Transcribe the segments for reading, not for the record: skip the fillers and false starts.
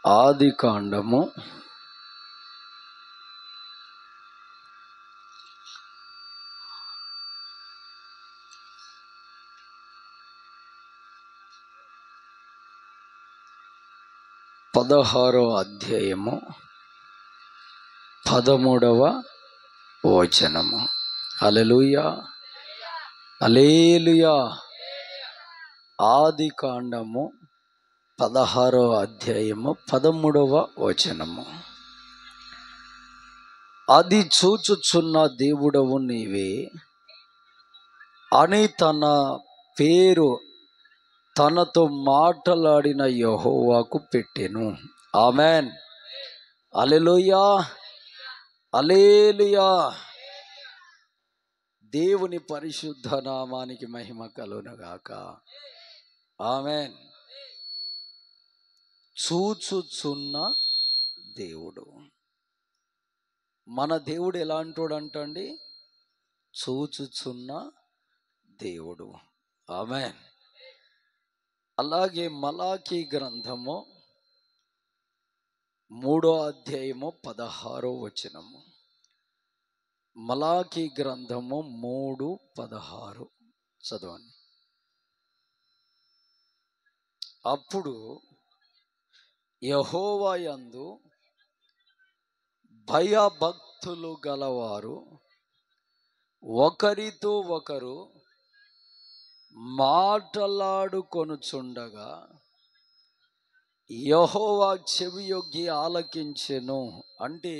ఆదికాండము 16వ అధ్యాయము 13వ వచనము. హల్లెలూయా, హల్లెలూయా. ఆదికాండము 16వ అధ్యాయము 13వ వచనము. అది చూచుచున్న దేవుడవు నీవే అని తన పేరు తనతో మాట్లాడిన యెహోవాకు పెట్టెను. ఆమెన్. హల్లెలూయా, హల్లెలూయా. దేవుని పరిశుద్ధ నామానికి మహిమ కలుగునుగాక. ఆమెన్. చూచుచున్న దేవుడు. మన దేవుడు ఎలాంటోడంటండి? చూచుచున్న దేవుడు. ఆమెన్. అలాగే మలాకీ గ్రంథము 3వ అధ్యాయము 16వ వచనము. మలాకీ గ్రంథము 3:16 చదవండి. అప్పుడు యెహోవా యందు భయభక్తులు గలవారు ఒకరితో ఒకరు మాటలాడుకొనుచుండగా యెహోవా చెవియొగ్గి ఆలకించెను. అంటే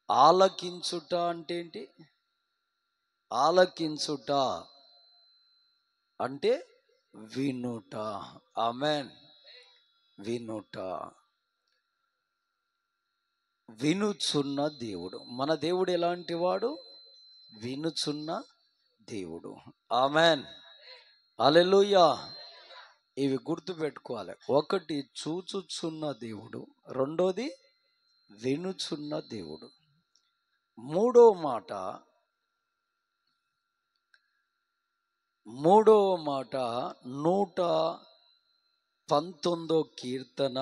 ఆలకించుట అంటే ఏంటి? ఆలకించుట అంటే వినుట. ఆమెన్. వినుట. వినుచున్న దేవుడు. మన దేవుడు ఎలాంటి వాడు? వినుచున్న దేవుడు. ఆమెన్. హల్లెలూయా. ఇవి గుర్తుపెట్టుకోవాలి. ఒకటి చూచుచున్న దేవుడు, రెండోది వినుచున్న దేవుడు. మూడో మాట 119వ కీర్తన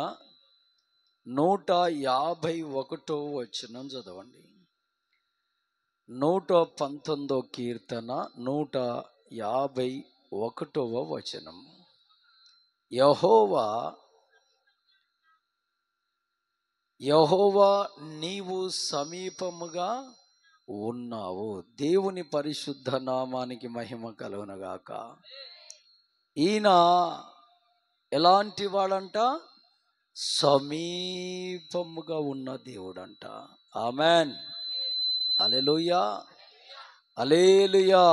151వ వచనం చదవండి. 119వ కీర్తన 151వ వచనం. యెహోవా నీవు సమీపముగా ఉన్నావు. దేవుని పరిశుద్ధ నామానికి మహిమ కలుగునుగాక. ఈయన ఎలాంటి వాడంట? సమీపముగా ఉన్న దేవుడంట. ఆమెన్. హల్లెలూయా, హల్లెలూయా.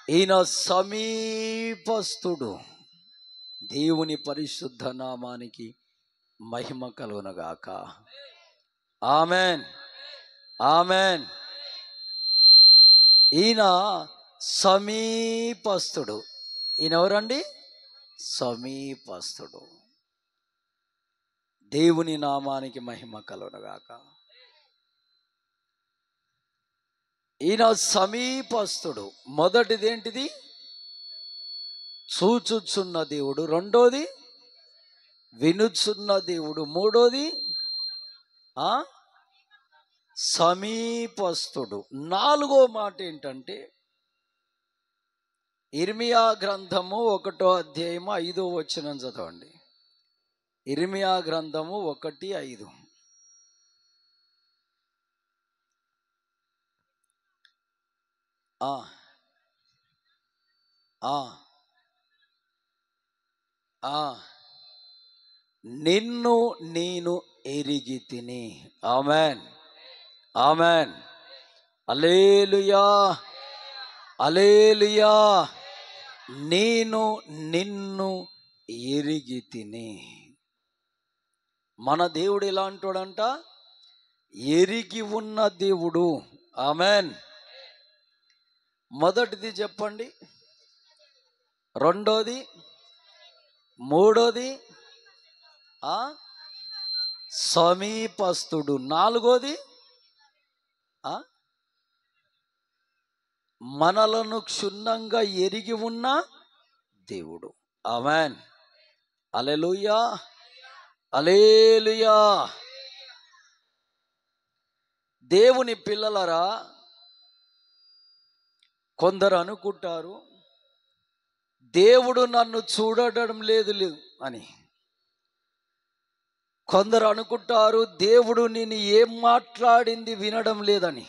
ఈయన సమీపస్థుడు. దేవుని పరిశుద్ధ నామానికి మహిమ కలుగునుగాక. Amen, amen. ఈయన సమీపస్థుడు. ఈయన ఎవరండి? సమీపస్థుడు. దేవుని నామానికి మహిమ కలుగునుగాక. ఈయన సమీపస్థుడు. మొదటిది ఏంటిది? చూచుచున్న దేవుడు. రెండోది వినుచున్న దేవుడు. మూడోది సమీపస్థుడు. నాలుగో మాట ఏంటంటే ఇర్మియా గ్రంథము 1వ అధ్యాయము 5వ వచనం చదవండి. ఇర్మియా గ్రంథము 1:5. నిన్ను నేను ఎరిగి తిని. Amen, amen. Hallelujah, hallelujah. నేను నిన్ను ఎరిగి తిని. మన దేవుడు ఎలాంటోడంట? ఎరిగి ఉన్న దేవుడు. ఆమెన్. మొదటిది చెప్పండి, రెండోది, మూడోది సమీపస్థుడు, నాలుగోది మనలను క్షుణ్ణంగా ఎరిగి ఉన్న దేవుడు. ఆమెన్. హల్లెలూయా, హల్లెలూయా. దేవుని పిల్లలరా, కొందరు అనుకుంటారు దేవుడు నన్ను చూడడం లేదు అని. కొందరు అనుకుంటారు దేవుడు నేను ఏం మాట్లాడింది వినడం లేదని.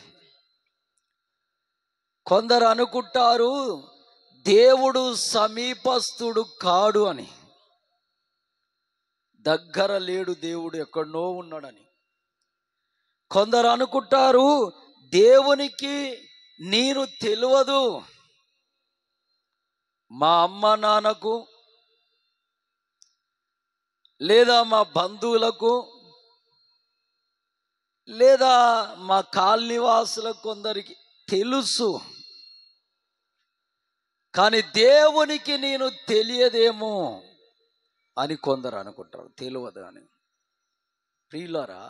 కొందరు అనుకుంటారు దేవుడు సమీపస్తుడు కాడు అని, దగ్గర లేడు, దేవుడు ఎక్కడనో ఉన్నాడని. కొందరు అనుకుంటారు దేవునికి నేను తెలియదు, మా అమ్మ నాన్నకు లేదా మా బంధువులకు లేదా మా కాలనీవాసులకు కొందరికి తెలుసు, కానీ దేవునికి నేను తెలియదేమో అని కొందరు అనుకుంటారు, తెలియదు అని. ప్రియులారా,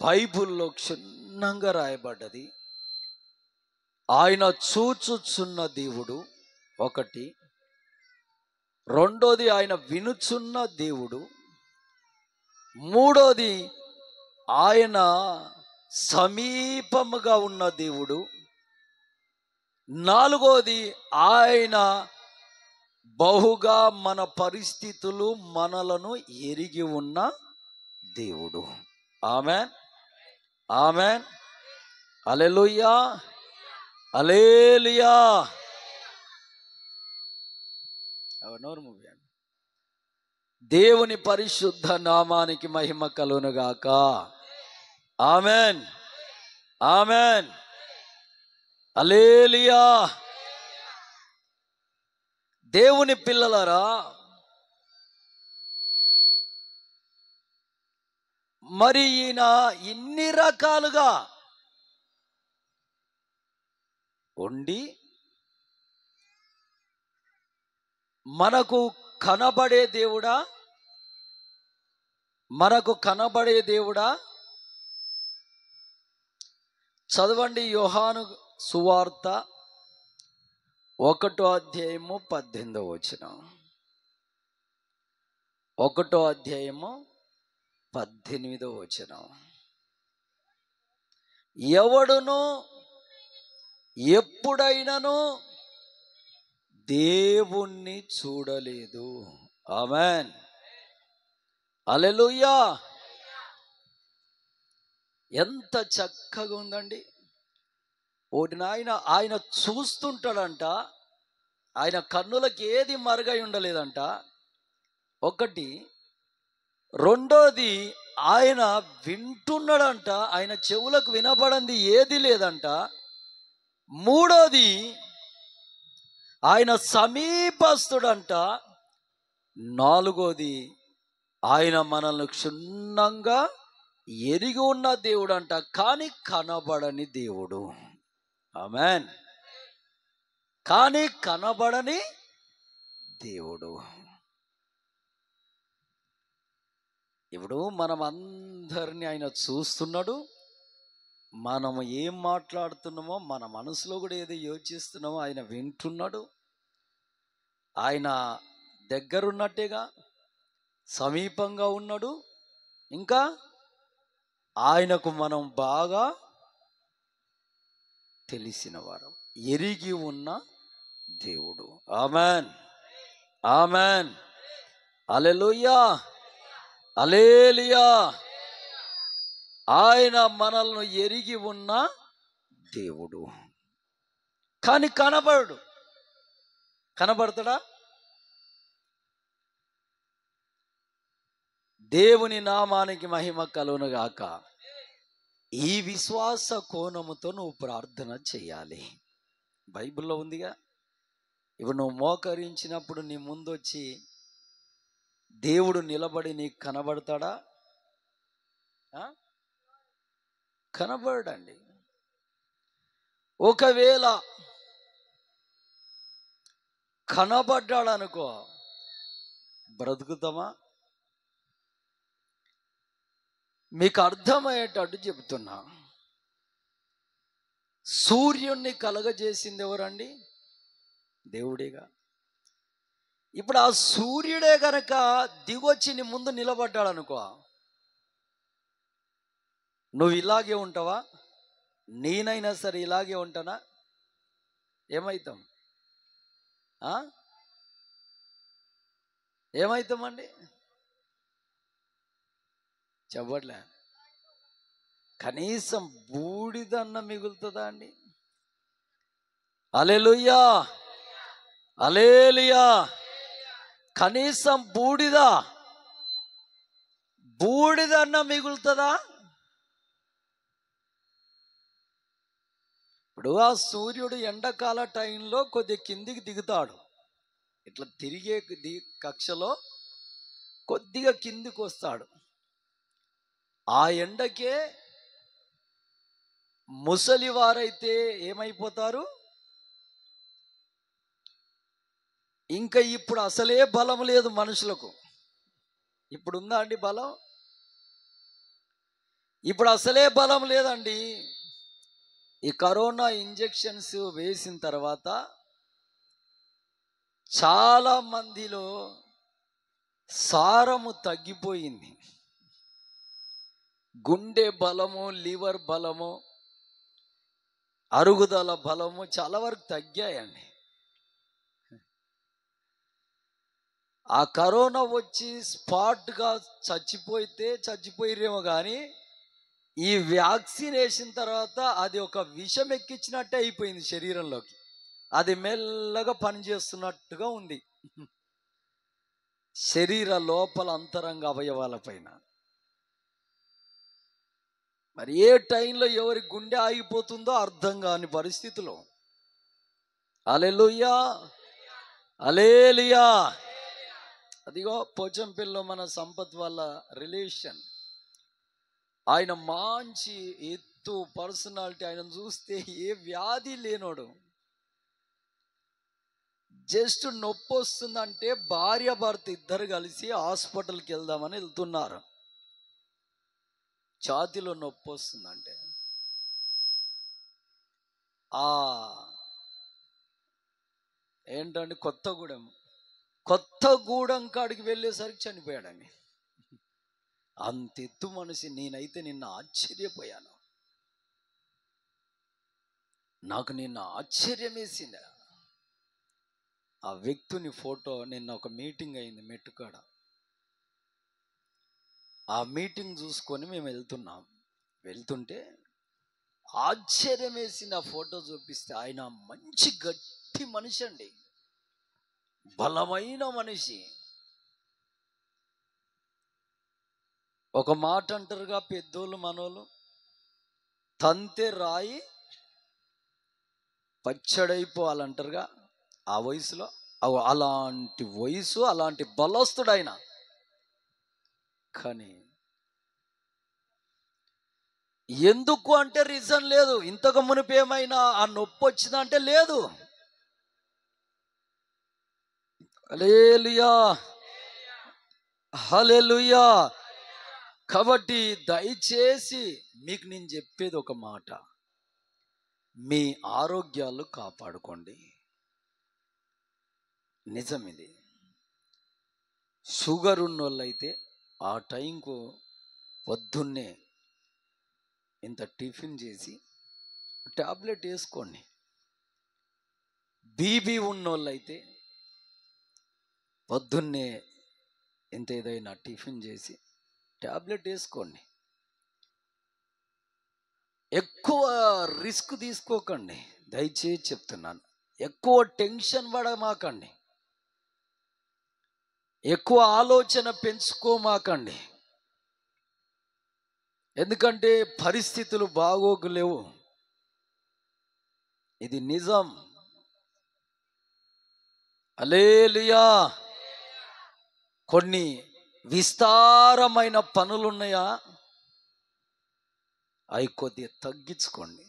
బైబిల్లో క్షుణ్ణంగా రాయబడ్డది ఆయన చూచుచున్న దేవుడు ఒకటి, రెండోది ఆయన వినుచున్న దేవుడు, మూడోది ఆయన సమీపముగా ఉన్న దేవుడు, నాలుగోది ఆయన బహుగా మన పరిస్థితులు మనలను ఎరిగి ఉన్న దేవుడు. ఆమేన్, ఆమేన్, హల్లెలూయా, హల్లెలూయా. దేవుని పరిశుద్ధ నామానికి మహిమ కలుగునుగాక. ఆమేన్, ఆమేన్, హల్లెలూయా. దేవుని పిల్లలారా, మరి ఈయన ఇన్ని రకాలుగా ఉండి మనకు కనబడే దేవుడా, మనకు కనబడే దేవుడా? చదవండి యోహాను సువార్త 1వ అధ్యాయము 18వ వచనం. 1వ అధ్యాయము 18వ వచనం. ఎవడును ఎప్పుడైనాను దేవుణ్ణి చూడలేదు. ఆమేన్, హల్లెలూయా. ఎంత చక్కగా ఉందండి. ఒకటి ఆయన చూస్తుంటాడంట, ఆయన కన్నులకు ఏది మరుగై ఉండలేదంట. ఒకటి, రెండోది ఆయన వింటున్నాడంట, ఆయన చెవులకు వినబడింది ఏది లేదంట. మూడోది ఆయన సమీపస్తుడంట. నాలుగోది ఆయన మనల్ని క్షుణ్ణంగా ఎరిగి ఉన్న దేవుడు అంట, కానీ కనబడని దేవుడు. ఆమేన్, కానీ కనబడని దేవుడు. ఇప్పుడు మనం అందరినీ ఆయన చూస్తున్నాడు. మనము ఏం మాట్లాడుతున్నామో, మన మనసులో కూడా ఏదో యోచిస్తున్నామో ఆయన వింటున్నాడు. ఆయన దగ్గరున్నట్టేగా, సమీపంగా ఉన్నాడు. ఇంకా ఆయనకు మనం బాగా తెలిసిన వారం, ఎరిగి ఉన్న దేవుడు. ఆమేన్, ఆమేన్, హల్లెలూయా, హల్లెలూయా. ఆయన మనల్ని ఎరిగి ఉన్న దేవుడు, కానీ కనబడు. కనబడతాడా? దేవుని నామానికి మహిమ కలుగునుగాక. ఈ విశ్వాస కోణముతో నువ్వు ప్రార్థన చేయాలి. బైబిల్లో ఉందిగా. ఇప్పుడు నువ్వు మోకరించినప్పుడు నీ ముందు వచ్చి దేవుడు నిలబడి నీకు కనబడతాడా? కనబడండి. ఒకవేళ కనబడ్డాడు అనుకో, బ్రతుకుతామా? మీకు అర్థమయ్యేటట్టు చెబుతున్నా. సూర్యుణ్ణి కలగజేసింది ఎవరండి? దేవుడేగా. ఇప్పుడు ఆ సూర్యుడే గనక దిగొచ్చి నీ ముందు నిలబడ్డాడు అనుకో, నువ్వు ఇలాగే ఉంటావా? నేనైనా సరే ఇలాగే ఉంటానా? ఏమవుతాం? ఏమవుతామండి? చెప్పట్లే. కనీసం బూడిదన్న మిగులుతుందా అండి? హల్లెలూయా, హల్లెలూయా. కనీసం బూడిదన్న మిగులుతుందా? ఇప్పుడు ఆ సూర్యుడు ఎండాకాల టైంలో కొద్దిగా కిందికి దిగుతాడు, ఇట్లా తిరిగే కక్షలో కొద్దిగా కిందికి వస్తాడు. ఆ ఎండకే ముసలి వారైతే ఏమైపోతారు? ఇంకా ఇప్పుడు అసలే బలం లేదు మనుషులకు. ఇప్పుడు ఉందా అండి బలం? ఇప్పుడు అసలే బలం లేదండి. ఈ కరోనా ఇంజెక్షన్స్ వేసిన తర్వాత చాలా మందిలో సారము తగ్గిపోయింది. గుండె బలము, లివర్ బలము, అరుగుదల బలము చాలా వరకు తగ్గాయండి. ఆ కరోనా వచ్చి స్పాట్గా చచ్చిపోయిరేమో కానీ ఈ వ్యాక్సిన్ వేసిన తర్వాత అది ఒక విషం ఎక్కించినట్టే అయిపోయింది శరీరంలోకి. అది మెల్లగా పనిచేస్తున్నట్టుగా ఉంది శరీర లోపల అంతరంగ అవయవాల పైన. మరి ఏ టైంలో ఎవరి గుండె ఆగిపోతుందో అర్థం కాని పరిస్థితిలో. హల్లెలూయా, హల్లెలూయా. అదిగో పోచంపల్లిలో మన సంపత్ వాళ్ళ రిలేషన్, ఆయన మంచి ఎత్తు పర్సనాలిటీ. ఆయన చూస్తే ఏ వ్యాధి లేనోడు. జస్ట్ నొప్పి వస్తుందంటే భార్య భర్త ఇద్దరు కలిసి హాస్పిటల్కి వెళ్దామని వెళ్తున్నారు. ఛాతీలో నొప్పి వస్తుందంటే ఏంటంటే కొత్తగూడెం కాడికి వెళ్ళేసరికి చనిపోయాడని. అంత ఎత్తు మనిషి. నేనైతే నిన్న ఆశ్చర్యపోయాను. నాకు నిన్న ఆశ్చర్యం వేసింది. ఆ వ్యక్తిని ఫోటో, నిన్న ఒక మీటింగ్ అయింది మెట్టుకాడ. ఆ మీటింగ్ చూసుకొని మేము వెళ్తుంటే ఆశ్చర్యం వేసింది. ఆ ఫోటో చూపిస్తే ఆయన మంచి గట్టి మనిషి అండి, బలమైన మనిషి. ఒక మాట అంటారుగా పెద్దోళ్ళు మనోళ్ళు, తంతే రాయి పచ్చడైపోవాలంటారుగా. ఆ వయసులో అలాంటి వయసు, అలాంటి బలస్తుడు ఆయన. కానీ ఎందుకు అంటే రీజన్ లేదు. ఇంతకు మునుపు ఏమైనా ఆ నొప్పి వచ్చిందంటే లేదు. హల్లెలూయా, హల్లెలూయా. కాబట్టి దయచేసి మీకు నేను చెప్పేది ఒక మాట, మీ ఆరోగ్యాలు కాపాడుకోండి. నిజం ఇది. షుగర్ ఉన్నోళ్ళైతే ఆ టైంకు పొద్దున్నే ఇంత టిఫిన్ చేసి టాబ్లెట్ వేసుకోండి. బీపీ ఉన్నోళ్ళైతే పొద్దున్నే ఇంత ఏదైనా టిఫిన్ చేసి టాబ్లెట్ వేసుకోండి. ఎక్కువ రిస్క్ తీసుకోకండి, దయచేసి చెప్తున్నాను. ఎక్కువ టెన్షన్ పడమాకండి, ఎక్కువ ఆలోచన పెంచుకోమాకండి. ఎందుకంటే పరిస్థితులు బాగోగులేవు. ఇది నిజం. హల్లెలూయా. కొన్ని విస్తారమైన పనులున్నాయా, అవి కొద్దిగా తగ్గించుకోండి.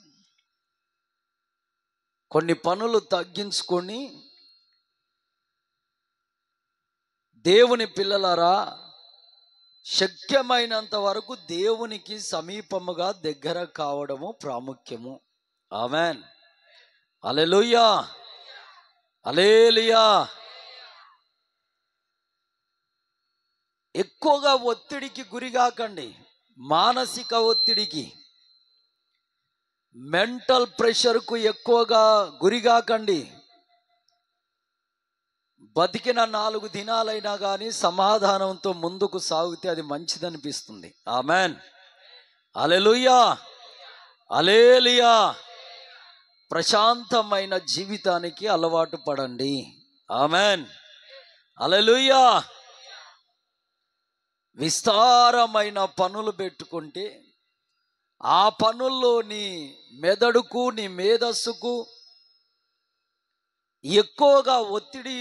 కొన్ని పనులు తగ్గించుకొని, దేవుని పిల్లలారా, శక్యమైనంత వరకు దేవునికి సమీపముగా దగ్గర కావడము ప్రాముఖ్యము. ఆమేన్, హల్లెలూయా, హల్లెలూయా. ఎక్కువగా ఒత్తిడికి గురిగాకండి. మానసిక ఒత్తిడికి, మెంటల్ ప్రెషర్కు ఎక్కువగా గురిగాకండి. బతికిన 4 దినాలైనా కానీ సమాధానంతో ముందుకు సాగితే అది మంచిదనిపిస్తుంది. ఆమెన్. హల్లెలూయా, హల్లెలూయా. ప్రశాంతమైన జీవితానికి అలవాటు పడండి. ఆమెన్, హల్లెలూయా. విస్తారమైన పనులు పెట్టుకుంటే ఆ పనుల్లో నీ మెదడుకు, నీ మేధస్సుకు ఎక్కువగా ఒత్తిడి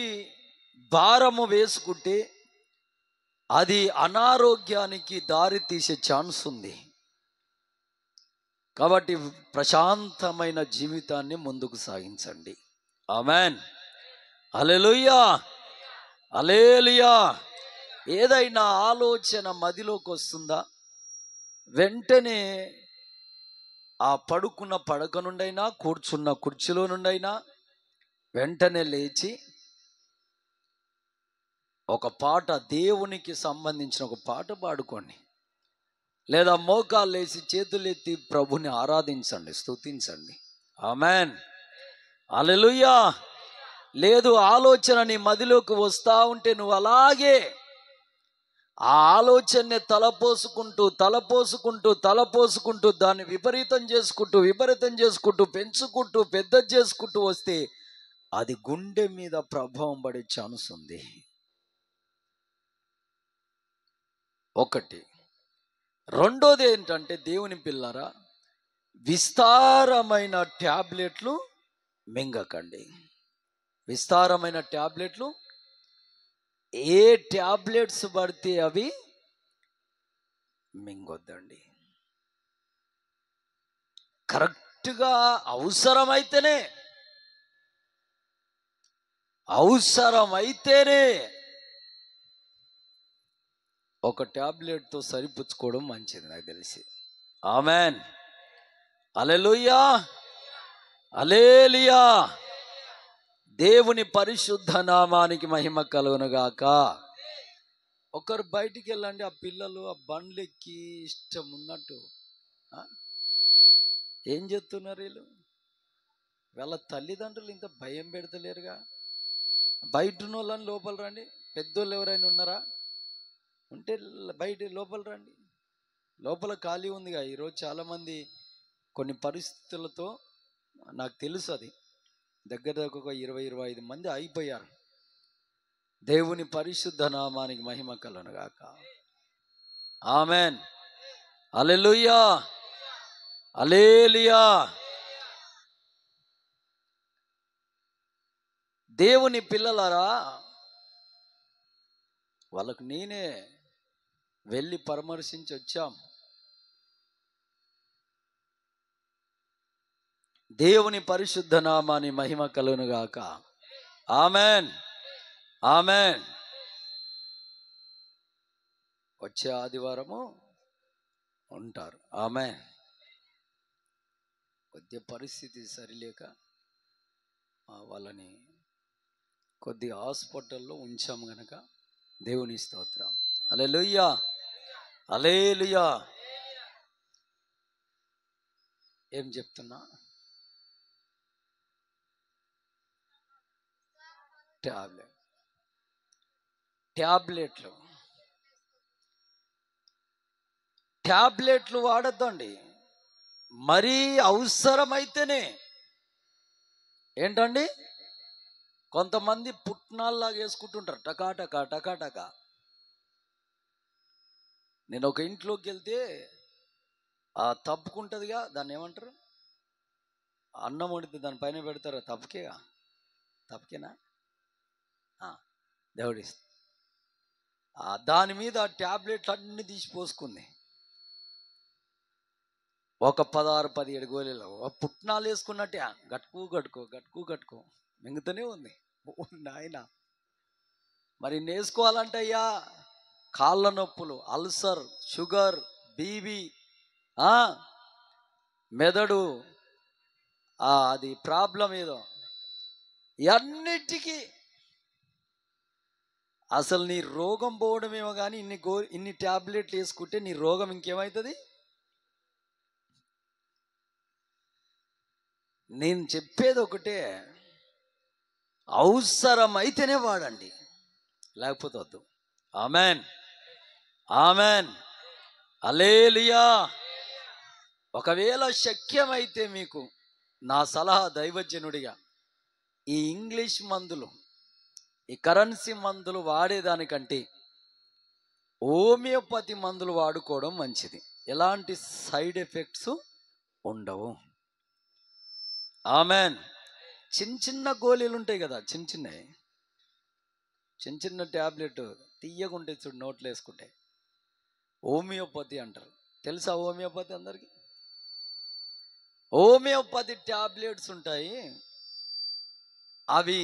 భారము వేసుకుంటే అది అనారోగ్యానికి దారి తీసే ఛాన్స్ ఉంది. కాబట్టి ప్రశాంతమైన జీవితాన్ని ముందుకు సాగించండి. ఆమెన్, హల్లెలూయా, హల్లెలూయా. ఏదైనా ఆలోచన మదిలోకి వస్తుందా, వెంటనే ఆ పడుకున్న పడక నుండైనా, కూర్చున్న కుర్చీలో నుండైనా వెంటనే లేచి ఒక పాట, దేవునికి సంబంధించిన ఒక పాట పాడుకోండి. లేదా మోకాలు లేచి చేతులెత్తి ప్రభుని ఆరాధించండి, స్తుతించండి. ఆమెన్, హల్లెలూయా. లేదు, ఆలోచన నీ మదిలోకి వస్తూ ఉంటే నువ్వు అలాగే ఆ ఆలోచనని తలపోసుకుంటూ దాన్ని విపరీతం చేసుకుంటూ పెంచుకుంటూ పెద్ద చేసుకుంటూ వస్తే అది గుండె మీద ప్రభావం పడే ఛాన్స్ ఉంది. ఒకటి. రెండోది ఏంటంటే, దేవుని పిల్లరా, విస్తారమైన ట్యాబ్లెట్లు మింగకండి. విస్తారమైన ట్యాబ్లెట్లు, ఏ ట్యాబ్లెట్స్ పడితే అవి మింగొద్దండి. కరెక్ట్గా అవసరమైతేనే ఒక ట్యాబ్లెట్తో సరిపుచ్చుకోవడం మంచిది నాకు తెలిసి. ఆమెన్, హల్లెలూయా, హల్లెలూయా. దేవుని పరిశుద్ధ నామానికి మహిమ కలుగునుగాక. ఒకరు బయటికి వెళ్ళండి, ఆ పిల్లలు ఆ బండ్లెక్కి ఇష్టం ఉన్నట్టు ఏం చెప్తున్నారు వీళ్ళు? వాళ్ళ తల్లిదండ్రులు ఇంత భయం పెడతలేరుగా. బయట ఉన్న వాళ్ళని లోపల రండి. పెద్దోళ్ళు ఎవరైనా ఉన్నారా? ఉంటే బయట లోపల రండి. లోపల ఖాళీ ఉందిగా. ఈరోజు చాలామంది కొన్ని పరిస్థితులతో, నాకు తెలుసు, అది దగ్గర ఒక 20-25 మంది అయిపోయారు. దేవుని పరిశుద్ధ నామానికి మహిమ కలుగునుగాక. ఆమెన్, హల్లెలూయా, హల్లెలూయా. దేవుని పిల్లలారా, వాళ్ళకు నేనే వెళ్ళి పరామర్శించి వచ్చాం. దేవుని పరిశుద్ధ నామాని మహిమ కలుగునుగాక. Amen, amen. వచ్చే ఆదివారము ఉంటారు. ఆమెన్. కొద్ది పరిస్థితి సరిలేక వాళ్ళని కొద్ది హాస్పిటల్లో ఉంచాము గనక దేవుని స్తోత్రం. హల్లెలూయా, హల్లెలూయా. ఏం చెప్తున్నా? ట్యాబ్లెట్లు వాడద్దండి. మరీ అవసరమైతేనే. ఏంటండి, కొంతమంది పుట్నాల్లాగా వేసుకుంటుంటారు, టకా. నేను ఒక ఇంట్లోకి వెళ్తే ఆ తప్పుకుంటుందిగా, దాన్ని ఏమంటారు, అన్నం వండితే దానిపైన పెడతారు, తప్పుకేనా దేవుడి దాని మీద ట్యాబ్లెట్లు అన్నీ తీసిపోసుకుంది. ఒక 16-17 గోళీలు పుట్నాలు వేసుకున్నట్టే గట్టుకో మింగుతూనే ఉంది. నాయన, మరి నేసుకోవాలంటే అయ్యా కాళ్ళ నొప్పులు, అల్సర్, షుగర్, బీబీ, మెదడు అది ప్రాబ్లం ఏదో, అన్నిటికీ అసలు నీ రోగం పోవడమేమో కానీ ఇన్ని ట్యాబ్లెట్లు వేసుకుంటే నీ రోగం ఇంకేమవుతుంది? నేను చెప్పేది ఒకటే, అవసరమైతేనే వాడండి, లేకపోతే వద్దు. ఆమెన్, ఆమెన్, హల్లెలూయా. ఒకవేళ శక్యమైతే మీకు నా సలహా దైవజనుడిగా, ఈ ఇంగ్లీష్ మందులు, ఈ కరెన్సీ మందులు వాడేదానికంటే హోమియోపతి మందులు వాడుకోవడం మంచిది. ఎలాంటి సైడ్ ఎఫెక్ట్స్ ఉండవు. ఆమెన్. చిన్న గోళీలు ఉంటాయి కదా, చిన్న ట్యాబ్లెట్ తీయగుంటే చూడు, నోట్లో వేసుకుంటే హోమియోపతి అంటారు. తెలుసా హోమియోపతి అందరికి? హోమియోపతి ట్యాబ్లెట్స్ ఉంటాయి. అవి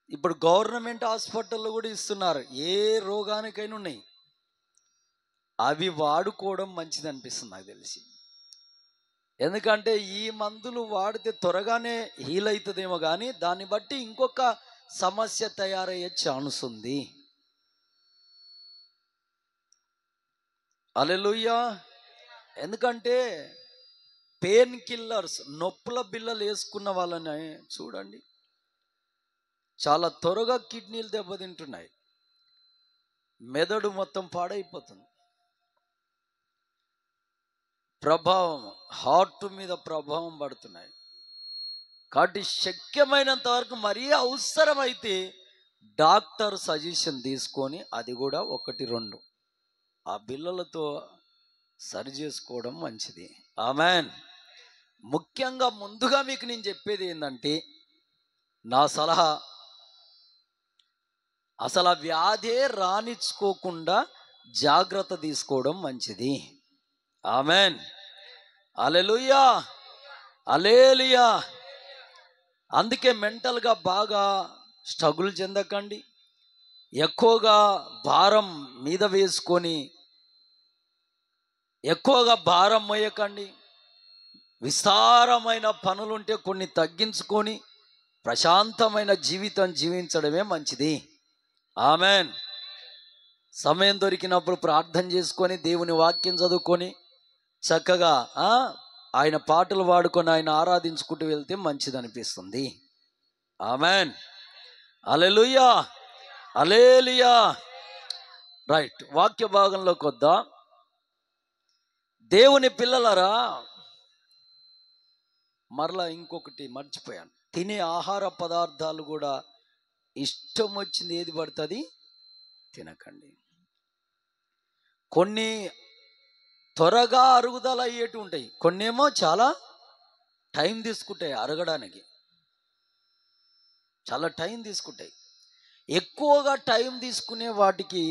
ఇప్పుడు గవర్నమెంట్ హాస్పిటల్లో కూడా ఇస్తున్నారు, ఏ రోగానికైనా ఉన్నాయి. అవి వాడుకోవడం మంచిది అనిపిస్తుంది నాకు తెలిసి. ఎందుకంటే ఈ మందులు వాడితే త్వరగానే హీల్ అవుతుందేమో, కానీ దాన్ని బట్టి ఇంకొక సమస్య తయారయ్యే ఛాన్స్ ఉంది. హల్లెలూయా. ఎందుకంటే పెయిన్ కిల్లర్స్, నొప్పుల బిళ్ళలు వేసుకున్న వాళ్ళని చూడండి, చాలా త్వరగా కిడ్నీలు దెబ్బతింటున్నాయి, మెదడు మొత్తం పాడైపోతుంది. ప్రభావం, హార్ట్ మీద ప్రభావం పడుతున్నాయి. కాబట్టి శక్యమైనంత వరకు మరీ అవసరమైతే డాక్టర్ సజెషన్ తీసుకొని, అది కూడా 1-2 ఆ బిళ్ళలతో సరి చేసుకోవడం మంచిది. ఆమెన్. ముఖ్యంగా ముందుగా మీకు నేను చెప్పేది ఏంటంటే, నా సలహా, అసలు ఆ వ్యాధే రానిచ్చుకోకుండా జాగ్రత్త తీసుకోవడం మంచిది. ఆమెన్, హల్లెలూయా, హల్లెలూయా. అందుకే మెంటల్గా బాగా స్ట్రగుల్ చెందకండి, ఎక్కువగా భారం మీద వేసుకొని ఎక్కువగా భారం మోయకండి. విస్తారమైన పనులుంటే కొన్ని తగ్గించుకొని ప్రశాంతమైన జీవితం జీవించడమే మంచిది. ఆమెన్. సమయం దొరికినప్పుడు ప్రార్థన చేసుకొని, దేవుని వాక్యం చదువుకొని, చక్కగా ఆయన పాటలు పాడుకొని ఆయన ఆరాధించుకుంటూ వెళ్తే మంచిది అనిపిస్తుంది. ఆమెన్, హల్లెలూయా, హల్లెలూయా. రైట్, వాక్య భాగంలోకి వద్దాం. దేవుని పిల్లలరా, మరలా ఇంకొకటి మర్చిపోయాను. తినే ఆహార పదార్థాలు కూడా ఇష్టం వచ్చింది ఏది పడుతుంది తినకండి. కొన్ని త్వరగా అరుగుదల అయ్యేటి ఉంటాయి, కొన్నేమో చాలా టైం తీసుకుంటాయి అరగడానికి, చాలా టైం తీసుకుంటాయి. ఎక్కువగా టైం తీసుకునే వాటికి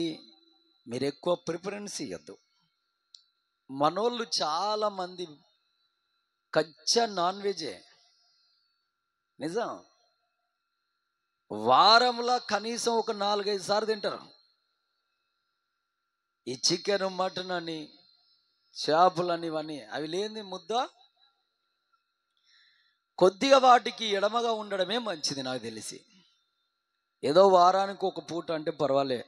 మీరు ఎక్కువ ప్రిఫరెన్స్ ఇవ్వద్దు. మనోళ్ళు చాలామంది కచ్చా నాన్ వెజే, నిజం. వారంలో కనీసం ఒక 4-5 సార్లు తింటారు. ఈ చికెన్, మటన్ అని, చేపలని, ఇవన్నీ అవి లేని ముద్ద. కొద్దిగా వాటికి ఎడమగా ఉండడమే మంచిది నాకు తెలిసి. ఏదో వారానికి ఒక పూట అంటే పర్వాలే,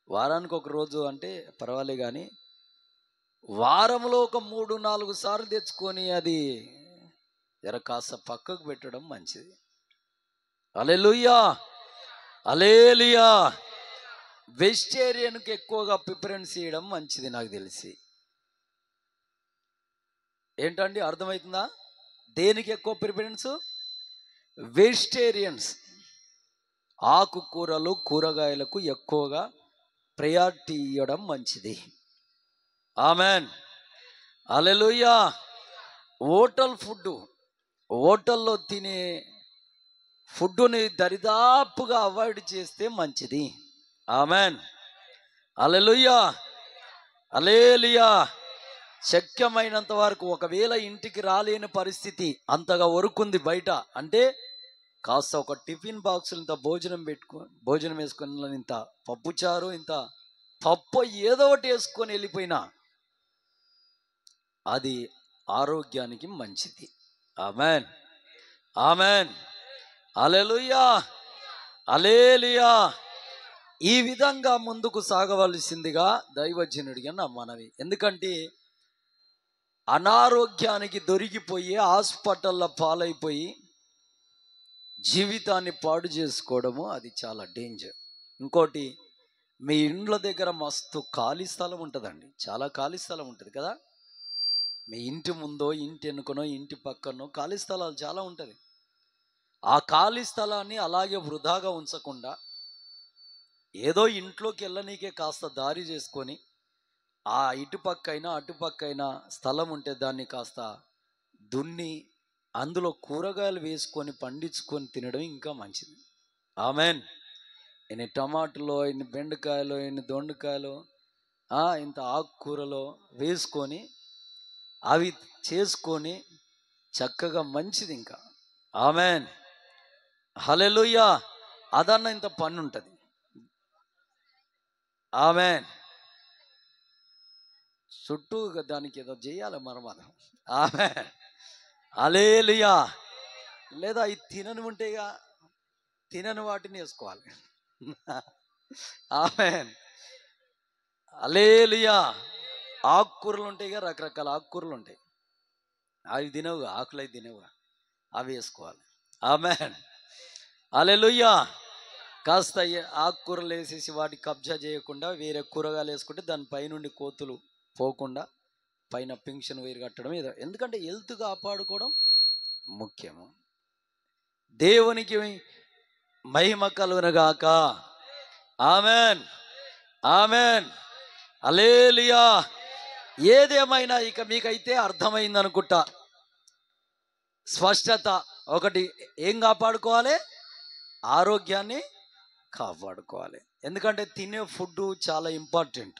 వారానికి ఒక రోజు అంటే పర్వాలే, కానీ వారంలో ఒక 3-4 సార్లు తెచ్చుకొని అది కాస్త పక్కకు పెట్టడం మంచిది. హల్లెలూయా, హల్లెలూయా. వెజిటేరియన్కి ఎక్కువగా ప్రిఫరెన్స్ ఇవ్వడం మంచిది నాకు తెలిసి. ఏంటండి, అర్థమవుతుందా? దేనికి ఎక్కువ ప్రిఫరెన్స్? వెజిటేరియన్స్, ఆకుకూరలు, కూరగాయలకు ఎక్కువగా ప్రయారిటీ ఇవ్వడం మంచిది. ఆమెన్, హల్లెలూయా. హోటల్లో తినే ఫుడ్డుని దరిదాపుగా అవాయిడ్ చేస్తే మంచిది. ఆమెన్, హల్లెలూయా, హల్లెలూయా. శక్యమైనంత వరకు, ఒకవేళ ఇంటికి రాలేని పరిస్థితి అంతగా వరకుంది బయట అంటే, కాస్త ఒక టిఫిన్ బాక్సులు ఇంత భోజనం వేసుకొని, ఇంత పప్పుచారు, ఇంత పప్పు ఏదో ఒకటి వేసుకొని వెళ్ళిపోయినా అది ఆరోగ్యానికి మంచిది. ఆమెన్, ఆమెన్, హల్లెలూయా, హల్లెలూయా. ఈ విధంగా ముందుకు సాగవలసిందిగా దైవజనుడిగా నా మనవి. ఎందుకంటే అనారోగ్యానికి దొరికిపోయి హాస్పిటల్లో పాలైపోయి జీవితాన్ని పాడు చేసుకోవడము అది చాలా డేంజర్. ఇంకోటి, మీ ఇండ్ల దగ్గర మస్తు ఖాళీ స్థలం ఉంటుందండి, చాలా ఖాళీ స్థలం ఉంటుంది కదా. మీ ఇంటి ముందో ఇంటి వెనుకనో ఇంటి పక్కనో ఖాళీ స్థలాలు చాలా ఉంటుంది. ఆ ఖాళీ స్థలాన్ని అలాగే వృధాగా ఉంచకుండా ఏదో ఇంట్లోకి వెళ్ళనీకే కాస్త దారి చేసుకొని ఆ ఇటుపక్కైనా అటుపక్కైనా స్థలం ఉంటే దాన్ని కాస్త దున్ని అందులో కూరగాయలు వేసుకొని పండించుకొని తినడం ఇంకా మంచిది. ఆమెన్. ఇన్ని టమాటాలు, ఇన్ని బెండకాయలు, ఇన్ని దొండకాయలు, ఇంత ఆకుకూరలో వేసుకొని అవి చేసుకొని చక్కగా మంచిది ఇంకా. ఆమెన్. హల్లెలూయా. అదన్న ఇంత పని ఉంటుంది. ఆమెన్. చుట్టూ దానికి ఏదో చేయాలి మనం. ఆమెన్. హల్లెలూయా. లేదా ఈ తినని ఉంటేగా, తినని వాటిని వేసుకోవాలి. ఆమెన్. హల్లెలూయా. ఆకుకూరలు ఉంటాయిగా, రకరకాల ఆకుకూరలు ఉంటాయి, అవి తినవుగా, ఆకులు అవి తినవుగా, అవి వేసుకోవాలి. ఆమెన్. హల్లెలూయా. కాస్త ఆకుకూరలు వేసేసి వాటికి కబ్జా చేయకుండా వేరే కూరగాయలు వేసుకుంటే దాని పైనుండి కోతులు పోకుండా పైన పింక్షన్ వైర్ కట్టడం ఏదో. ఎందుకంటే హెల్త్ కాపాడుకోవడం ముఖ్యము. దేవునికి మహిమ కలుగునుగాక. ఆమెన్. ఆమెన్. హల్లెలూయా. ఏదేమైనా ఇక మీకైతే అర్థమైంది అనుకుంటా. స్పష్టత ఒకటి, ఏం కాపాడుకోవాలి? ఆరోగ్యాన్ని కాపాడుకోవాలి. ఎందుకంటే తినే ఫుడ్ చాలా ఇంపార్టెంట్.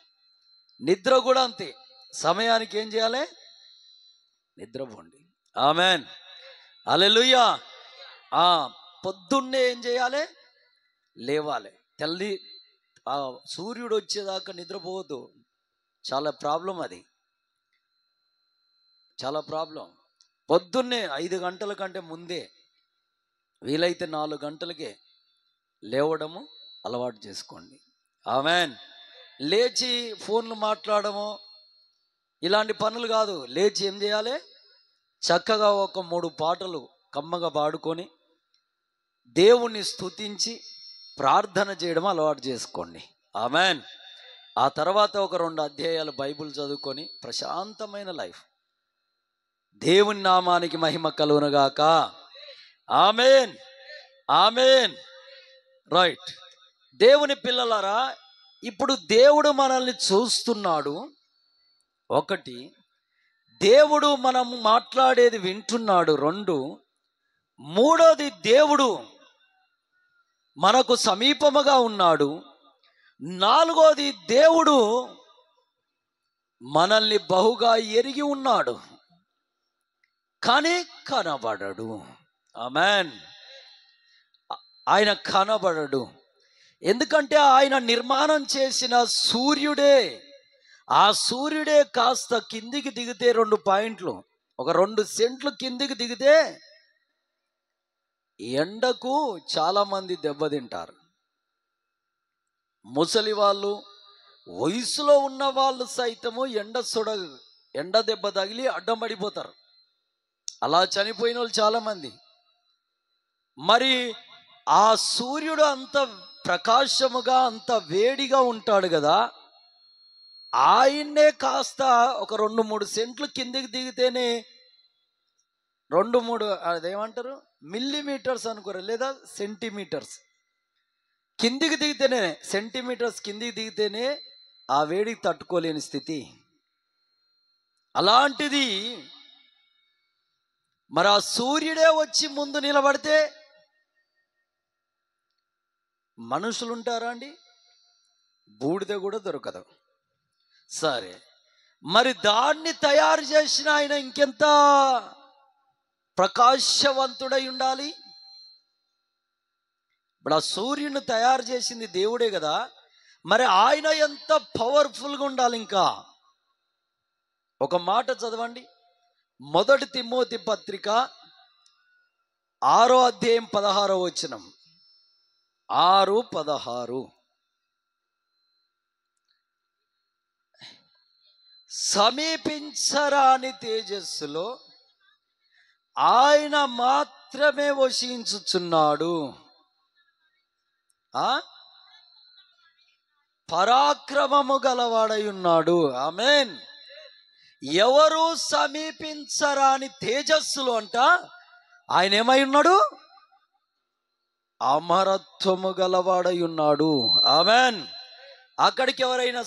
నిద్ర కూడా అంతే. సమయానికి ఏం చేయాలి? నిద్రపోండి. ఆమెన్. హల్లెలూయా. పొద్దున్నే ఏం చేయాలి? లేవాలి. సూర్యుడు వచ్చేదాకా నిద్రపోవద్దు. చాలా ప్రాబ్లం అది, చాలా ప్రాబ్లం. పొద్దున్నే 5 గంటల కంటే ముందే, వీలైతే 4 గంటలకే లేవడము అలవాటు చేసుకోండి. ఆమెన్. లేచి ఫోన్లు మాట్లాడము ఇలాంటి పనులు కాదు. లేచి ఏం చేయాలి? చక్కగా ఒక 3 పాటలు కమ్మగా పాడుకొని దేవుణ్ణి స్తుతించి ప్రార్థన చేయడం అలవాటు చేసుకోండి. ఆమెన్. ఆ తర్వాత ఒక 2 అధ్యాయాలు బైబిల్ చదువుకొని ప్రశాంతమైన లైఫ్. దేవుని నామానికి మహిమ కలుగునుగాక. ఆమెన్. ఆమెన్. రైట్. దేవుని పిల్లలారా, ఇప్పుడు దేవుడు మనల్ని చూస్తున్నాడు. ఒకటి, దేవుడు మనము మాట్లాడేది వింటున్నాడు. 2, మూడోది, దేవుడు మనకు సమీపముగా ఉన్నాడు. 4వది, దేవుడు మనల్ని బహుగా ఎరిగి ఉన్నాడు, కానీ కనబడడు. ఆమెన్. ఆయన కనబడడు. ఎందుకంటే ఆయన నిర్మాణం చేసిన సూర్యుడే. ఆ సూర్యుడే కాస్త కిందికి దిగితే 2 పాయింట్లు, ఒక 2 సెంట్లు కిందికి దిగితే ఎండకు చాలా మంది దెబ్బతింటారు. ముసలి వాళ్ళు, వయసులో ఉన్న వాళ్ళు సైతము ఎండ దెబ్బ తగిలి అడ్డం పడిపోతారు. అలా చనిపోయిన వాళ్ళు చాలా మంది. మరి ఆ సూర్యుడు అంత ప్రకాశముగా అంత వేడిగా ఉంటాడు కదా, ఆయన్నే కాస్త ఒక 2-3 సెంట్లు కిందికి దిగితేనే 2-3 అదేమంటారు మిల్లీమీటర్స్ అనుకోరు, లేదా సెంటీమీటర్స్ కిందికి దిగితేనే, సెంటీమీటర్స్ కిందికి దిగితేనే ఆ వేడికి తట్టుకోలేని స్థితి. అలాంటిది మరి ఆ సూర్యుడే వచ్చి ముందు నిలబడితే మనుషులు ఉంటారా అండి? బూడిద కూడా దొరకదు. సరే, మరి దాన్ని తయారు చేసిన ఆయన ఇంకెంత ప్రకాశవంతుడై ఉండాలి? ఇప్పుడు ఆ సూర్యుని తయారు చేసింది దేవుడే కదా, మరి ఆయన ఎంత పవర్ఫుల్గా ఉండాలి. ఇంకా ఒక మాట చదవండి, 1 తిమోతి పత్రిక 6వ అధ్యాయం 16వ వచనం. 6:16. సమీపించరాని తేజస్సులో ఆయన మాత్రమే వసించుచున్నాడు. పరాక్రమము గలవాడై ఉన్నాడు. ఆమేన్. ఎవరు సమీపించరాని తేజస్సులో అంట ఆయన ఏమై ఉన్నాడు? అమరత్వము గలవాడై ఉన్నాడు. ఆమేన్. అక్కడికి ఎవరైనా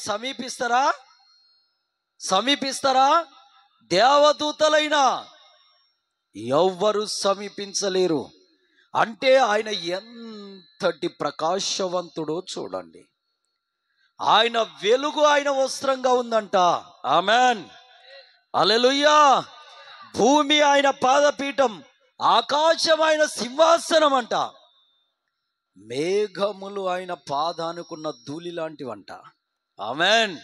సమీపిస్తారా? దేవదూతలైనా ఎవ్వరు సమీపించలేరు. అంటే ఆయన ఎంతటి ప్రకాశవంతుడో చూడండి. ఆయన వెలుగు ఆయన వస్త్రంగా ఉందంట. ఆమేన్. హల్లెలూయా. భూమి ఆయన పాదపీఠం, ఆకాశం ఆయన సింహాసనం అంట. మేఘములు ఆయన పాదానుకున్న ధూళి లాంటివంట. ఆమేన్.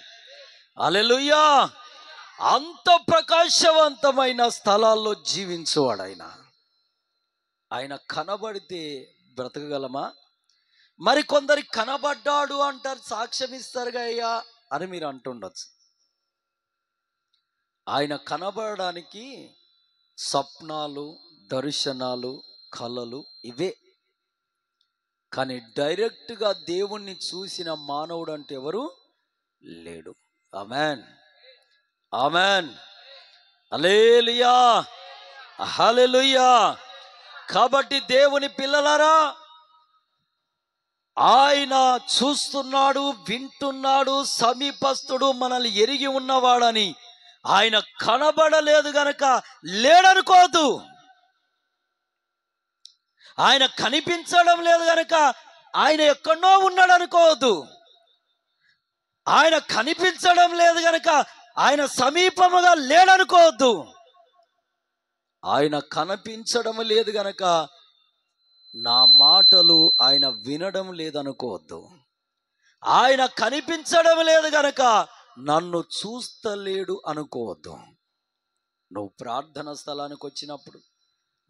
హల్లెలూయా. అంత ప్రకాశవంతమైన స్థలాల్లో జీవించేవాడు ఆయన. ఆయన కనబడితే బ్రతకగలమా? మరి కొందరికి కనబడ్డాడు అంటారు, సాక్ష్యం ఇస్తారుగా అయ్యా అని మీరు అంటుండొచ్చు. ఆయన కనబడడానికి స్వప్నాలు, దర్శనాలు, కలలు ఇవే. కానీ డైరెక్ట్గా దేవుణ్ణి చూసిన మానవుడు అంటే ఎవరు లేడు. ఆమేన్. ఆమేన్. హల్లెలూయా. హల్లెలూయా. కాబట్టి దేవుని పిల్లలారా, ఆయన చూస్తున్నాడు, వింటున్నాడు, సమీపస్తుడు, మనల్ని ఎరిగి ఉన్నవాడని. ఆయన కనబడలేదు గనక లేడనుకోవద్దు. ఆయన కనిపించడం లేదు గనక ఆయన ఎక్కడో ఉన్నాడు అనుకోవద్దు. ఆయన కనిపించడం లేదు గనక ఆయన సమీపముగా లేడనుకోవద్దు. ఆయన కనిపించడం లేదు గనక నా మాటలు ఆయన వినడం లేదనుకోవద్దు. ఆయన కనిపించడం లేదు గనక నన్ను చూస్తలేడు అనుకోవద్దు. నువ్వు ప్రార్థన స్థలానికి వచ్చినప్పుడు,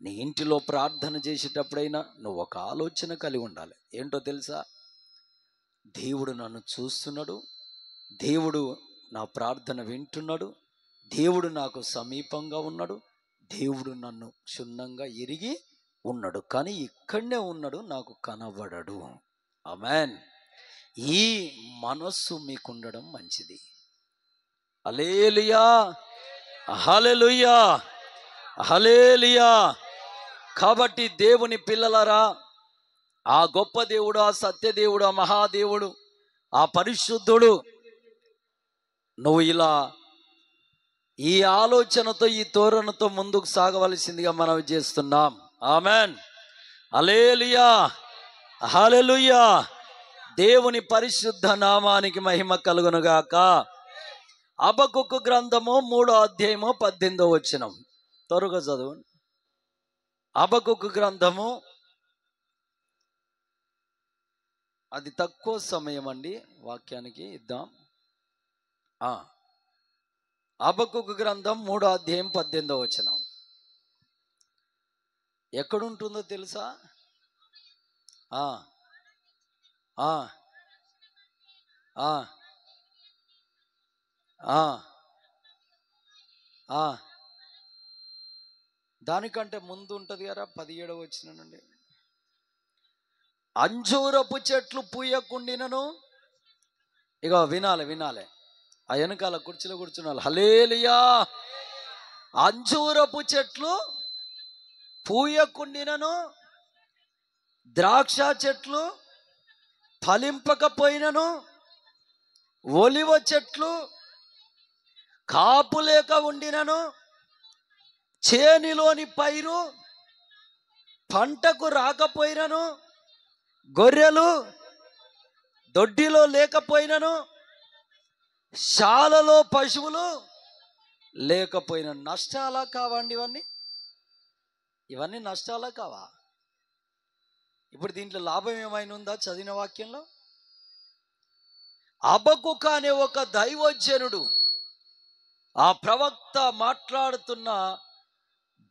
నీ ఇంటిలో ప్రార్థన చేసేటప్పుడైనా నువ్వు ఒక ఆలోచన కలిగి ఉండాలి. ఏంటో తెలుసా? దేవుడు నన్ను చూస్తున్నాడు, దేవుడు నా ప్రార్థన వింటున్నాడు, దేవుడు నాకు సమీపంగా ఉన్నాడు, దేవుడు నన్ను క్షుణ్ణంగా ఎరిగి ఉన్నాడు, కానీ ఇక్కడనే ఉన్నాడు, నాకు కనబడడు. ఆమేన్. ఈ మనస్సు మీకుండడం మంచిది. హల్లెలూయా. హల్లెలూయా. హల్లెలూయా. కాబట్టి దేవుని పిల్లలారా, ఆ గొప్ప దేవుడు, ఆ సత్యదేవుడు, ఆ మహాదేవుడు, ఆ పరిశుద్ధుడు, నువ్వు ఇలా ఈ ఆలోచనతో, ఈ తోరణతో ముందుకు సాగవలసిందిగా మనం చేస్తున్నాం. ఆమేన్. హల్లెలూయా. హల్లెలూయా. దేవుని పరిశుద్ధ నామానికి మహిమ కలుగునుగాక. హబక్కూకు గ్రంథము 3:18 త్వరగా చదువు. హబక్కూకు గ్రంథము, అది తక్కువ సమయం అండి, వాక్యానికి ఇద్దాం. హబక్కూకు గ్రంథం 3:18 ఎక్కడుంటుందో తెలుసా? దానికంటే ముందు ఉంటుంది కదా, 17 నుండి. అంజూరపు చెట్లు పూయకుండినను, ఇక వినాలి, ఆ వెనకాల కుర్చీలో కూర్చున్నారు. హల్లెలూయా. అంజూరపు చెట్లు పూయకుండినను, ద్రాక్ష చెట్లు ఫలింపకపోయినను, ఒలివ చెట్లు కాపు లేక ఉండినను, చేనిలోని పైరు పంటకు రాకపోయినను, గొర్రెలు దొడ్డిలో లేకపోయినను, శాలలో పశువులు లేకపోయిన. నష్టాలా కావండి ఇవన్నీ నష్టాలా కావా? ఇప్పుడు దీంట్లో లాభం ఏమైనా ఉందా? చదివిన వాక్యంలో హబక్కూకు అనే ఒక దైవజనుడు, ఆ ప్రవక్త మాట్లాడుతున్న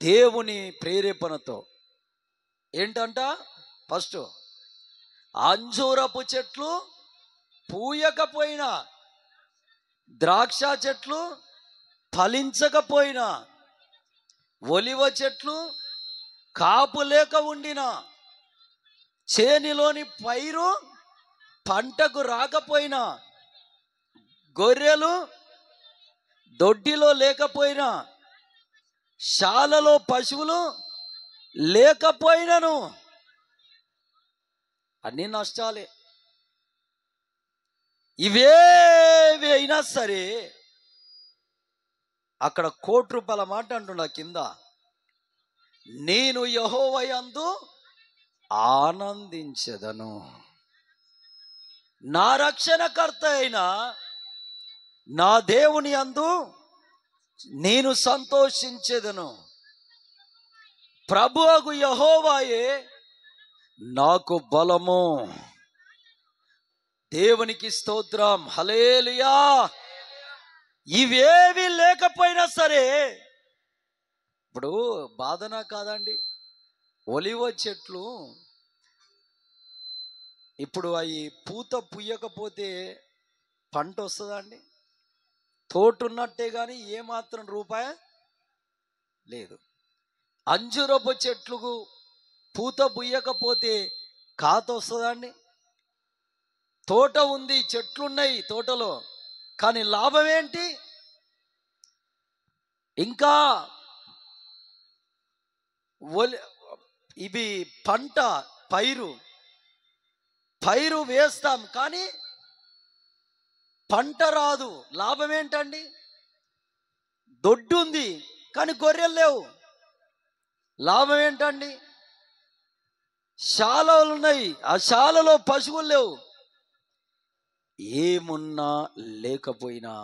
దేవుని ప్రేరేపణతో ఏంటంట? ఫస్ట్ అంజూరపు చెట్లు పూయకపోయినా, ద్రాక్ష చెట్లు ఫలించకపోయినా, ఒలివ చెట్లు కాపు లేక ఉండినా, చేనిలోని పైరు పంటకు రాకపోయినా, గొర్రెలు దొడ్డిలో లేకపోయినా, శాలలో పశువులు లేకపోయినను, అన్ని నష్టాలే. ఇవేవి అయినా సరే, అక్కడ ₹1,00,00,000 మాట అంటున్నా కింద, నేను యెహోవా యందు ఆనందించెదను, నా రక్షణకర్త అయిన నా దేవుని యందు నేను సంతోషించెదను. ప్రభువగు యెహోవాయే నాకు బలము. దేవునికి స్తోత్రం, హల్లెలూయా. ఇవేవి లేకపోయినా సరే, ఇప్పుడు బాధన కాదండి, ఒలివ చెట్లు ఇప్పుడు అవి పూత పుయ్యకపోతే పంట వస్తుందా అండి? తోట ఉన్నట్టే కానీ ఏమాత్రం రూపాయి లేదు. అంజూరపు చెట్లకు పూత పుయ్యకపోతే కాత వస్తుందా అండి? తోట ఉంది, చెట్లున్నాయి తోటలో, కానీ లాభం ఏంటి? ఇంకా ఇవి పంట పైరు వేస్తాం కానీ పంట రాదు, లాభం ఏంటండి? దొడ్డు ఉంది కానీ గొర్రెలు లేవు, లాభం ఏంటండి? శాలలు ఉన్నాయి, ఆ శాలలో పశువులు లేవు. ఏమున్నా లేకపోయినా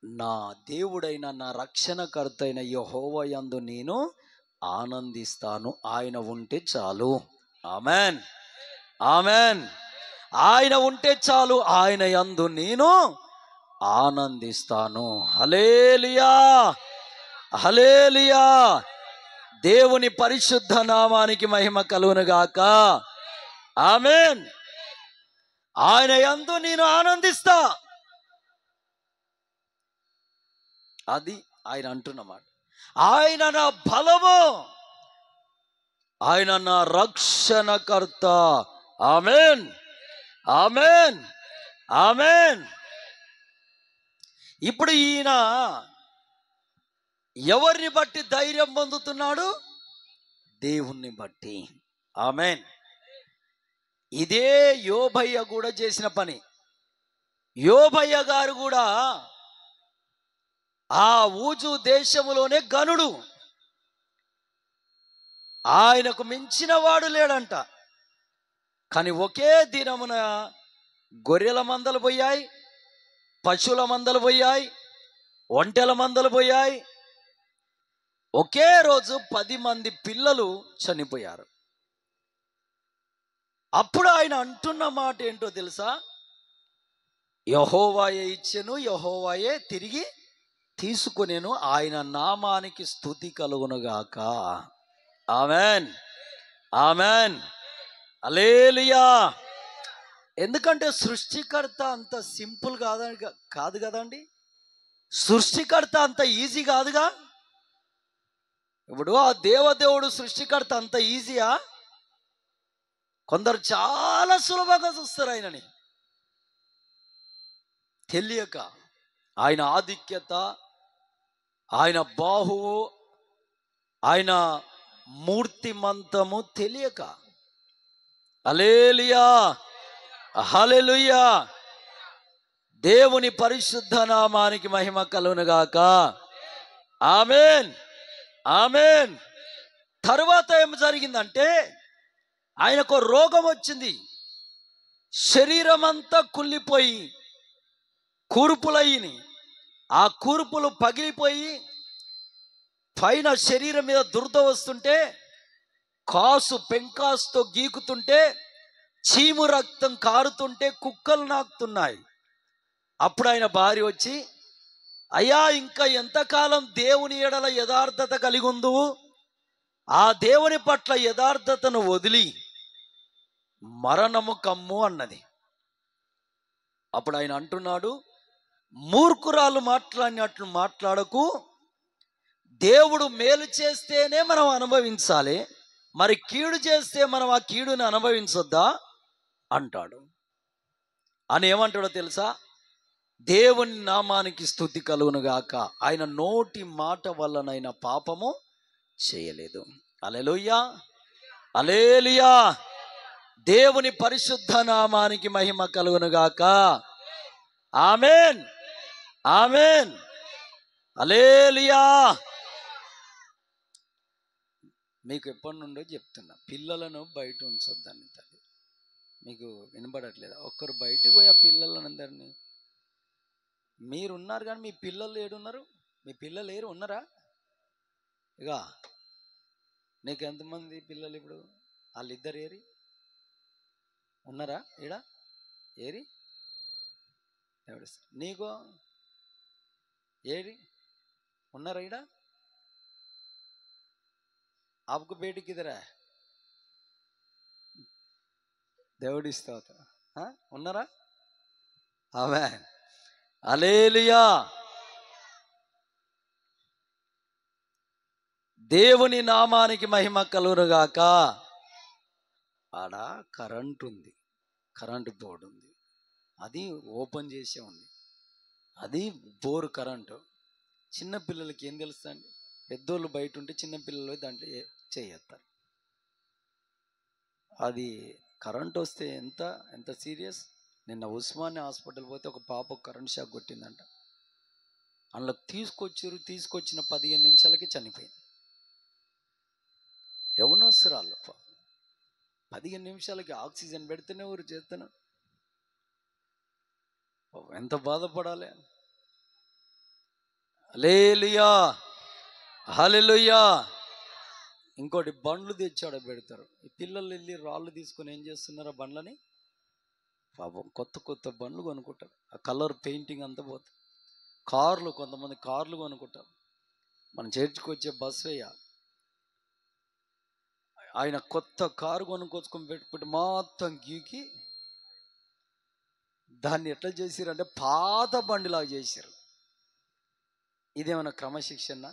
నా దేవుడైన నా రక్షణకర్త అయిన యెహోవా యందు నేను ఆనందిస్తాను. ఆయన ఉంటే చాలు. Amen, amen. ఆయన ఉంటే చాలు, ఆయన యందు నేను ఆనందిస్తాను. హల్లెలూయా, హల్లెలూయా. దేవుని పరిశుద్ధ నామానికి మహిమ కలుగును గాక. ఆమెన్. ఆయన యందు నేను ఆనందిస్తా, అది ఆయన అంటున్నమాట. ఆయన నా బలము, ఆయన నా రక్షణకర్త. Amen, amen, amen. ఇప్పుడు ఈయన ఎవరిని బట్టి ధైర్యం పొందుతున్నాడు? దేవుణ్ణి బట్టి. ఆమెన్. ఇదే యోబయ్య కూడా చేసిన పని. యోబయ్య గారు కూడా ఆ ఊజు దేశములోనే గనుడు, ఆయనకు మించిన వాడు లేడంట. కానీ ఒకే దినమున గొర్రెల మందలు పోయాయి, పశువుల మందలు పోయాయి, ఒంటెల మందలు పోయాయి. ఒకే రోజు 10 మంది పిల్లలు చనిపోయారు. అప్పుడు ఆయన అంటున్న మాట ఏంటో తెలుసా? యెహోవాయే ఇచ్చెను, యెహోవాయే తిరిగి తీసుకొనెను, ఆయన నామానికి స్తుతి కలుగునుగాక. ఆమెన్, ఆమెన్, హల్లెలూయా. ఎందుకంటే సృష్టికర్త అంత సింపుల్ కాదు కదండి. సృష్టికర్త అంత ఈజీ కాదుగా. ఇప్పుడు ఆ దేవదేవుడు సృష్టికర్త అంత ఈజీయా? కొందరు చాలా సులభంగా చూస్తారు ఆయనని, తెలియక. ఆయన ఆధిక్యత, ఆయన బాహువు, ఆయన మూర్తిమంతము తెలియక. హల్లెలూయా, హల్లెలూయా. దేవుని పరిశుద్ధ నామానికి మహిమ కలుగునుగాక. Amen, amen. తరువాత ఏం జరిగిందంటే, ఆయనకు రోగం వచ్చింది. శరీరం అంతా కుళ్ళిపోయి కూర్పులయ్యి, ఆ కూర్పులు పగిలిపోయి పైన శరీరం మీద దురద వస్తుంటే, కాసు పెంకాసుతో గీకుతుంటే, చీము రక్తం కారుతుంటే, కుక్కలు నాకుతున్నాయి. అప్పుడు ఆయన భార్య వచ్చి, అయ్యా ఇంకా ఎంతకాలం దేవుని ఎడల యథార్థత కలిగి ఉందువు? ఆ దేవుని పట్ల యథార్థతను వదిలి మరణము కమ్ము అన్నది. అప్పుడు ఆయన అంటున్నాడు, మూర్ఖురాలు మాట్లాడినట్లు మాట్లాడకు, దేవుడు మేలు చేస్తేనే మనం అనుభవించాలి, మరి కీడు చేస్తే మనం ఆ కీడుని అనుభవించొద్దా అంటాడు. అని ఏమంటాడో తెలుసా? దేవుని నామానికి స్తుతి కలుగును గాక, ఆయన నోటి మాట వల్లనైనా పాపము చేయలేదు. హల్లెలూయా, హల్లెలూయా. దేవుని పరిశుద్ధ నామానికి మహిమ కలుగును గాక. ఆమేన్, ఆమేన్, హల్లెలూయా. మీకు ఎప్పటి నుండో చెప్తున్నా, పిల్లలను బయట ఉంచొద్దని. తల్లి, మీకు వినబడట్లేదా? ఒక్కరు బయటకు పోయి ఆ పిల్లలను అందరినీ, మీరున్నారు కానీ మీ పిల్లలు ఏడున్నారు? మీ పిల్లలు ఏరు ఉన్నారా? ఇక నీకు ఎంతమంది పిల్లలు ఇప్పుడు? వాళ్ళిద్దరు ఏరి ఉన్నారా? ఈడ ఏరి ఎవడు? నీకో ఏరి ఉన్నారా? ఈడ आपको बेटी किधर है? దేవుడి స్తోత్రం. ఉన్నారా? ఆమేన్, హల్లెలూయా. దేవుని నామానికి మహిమ కలుగునుగాక. ఆడ కరెంట్ ఉంది, కరెంటు బోర్డు ఉంది, అది ఓపెన్ చేసే ఉంది, అది బోరు కరెంటు. చిన్నపిల్లలకి ఏం తెలుస్తా అండి? పెద్దోళ్ళు బయట ఉంటే చిన్నపిల్లలు దాంట్లో చేయొత్తారు. అది కరెంట్ వస్తే ఎంత ఎంత సీరియస్. నిన్న ఉస్మానియా హాస్పిటల్ పోతే ఒక పాపకు కరెంట్ షాక్ కొట్టిందంట. అందులో తీసుకొచ్చిన 15 నిమిషాలకి చనిపోయింది. యవనస్తురాలు 15 నిమిషాలకి ఆక్సిజన్ పెడితేనే ఊరు చేస్తాను. ఎంత బాధపడాలి. హల్లెలూయా, హల్లెలూయా. ఇంకోటి, బండ్లు తెచ్చాడు పెడతారు. ఈ పిల్లలు వెళ్ళి రాళ్ళు తీసుకొని ఏం చేస్తున్నారు? ఆ బండ్లని పాపం కొత్త కొత్త బండ్లు కొనుక్కుంటారు. ఆ కలర్ పెయింటింగ్ అంతా పోతుంది. కార్లు, కొంతమంది కార్లు కొనుక్కుంటారు. మన చర్చికి వచ్చే బస్ వేయ, ఆయన కొత్త కారు కొనుక్కొచ్చుకొని పెట్టుకుంటే మొత్తం గీకి దాన్ని ఎట్లా చేసిరంటే పాత బండిలాగా చేశారు. ఇదేమన్నా క్రమశిక్షణ?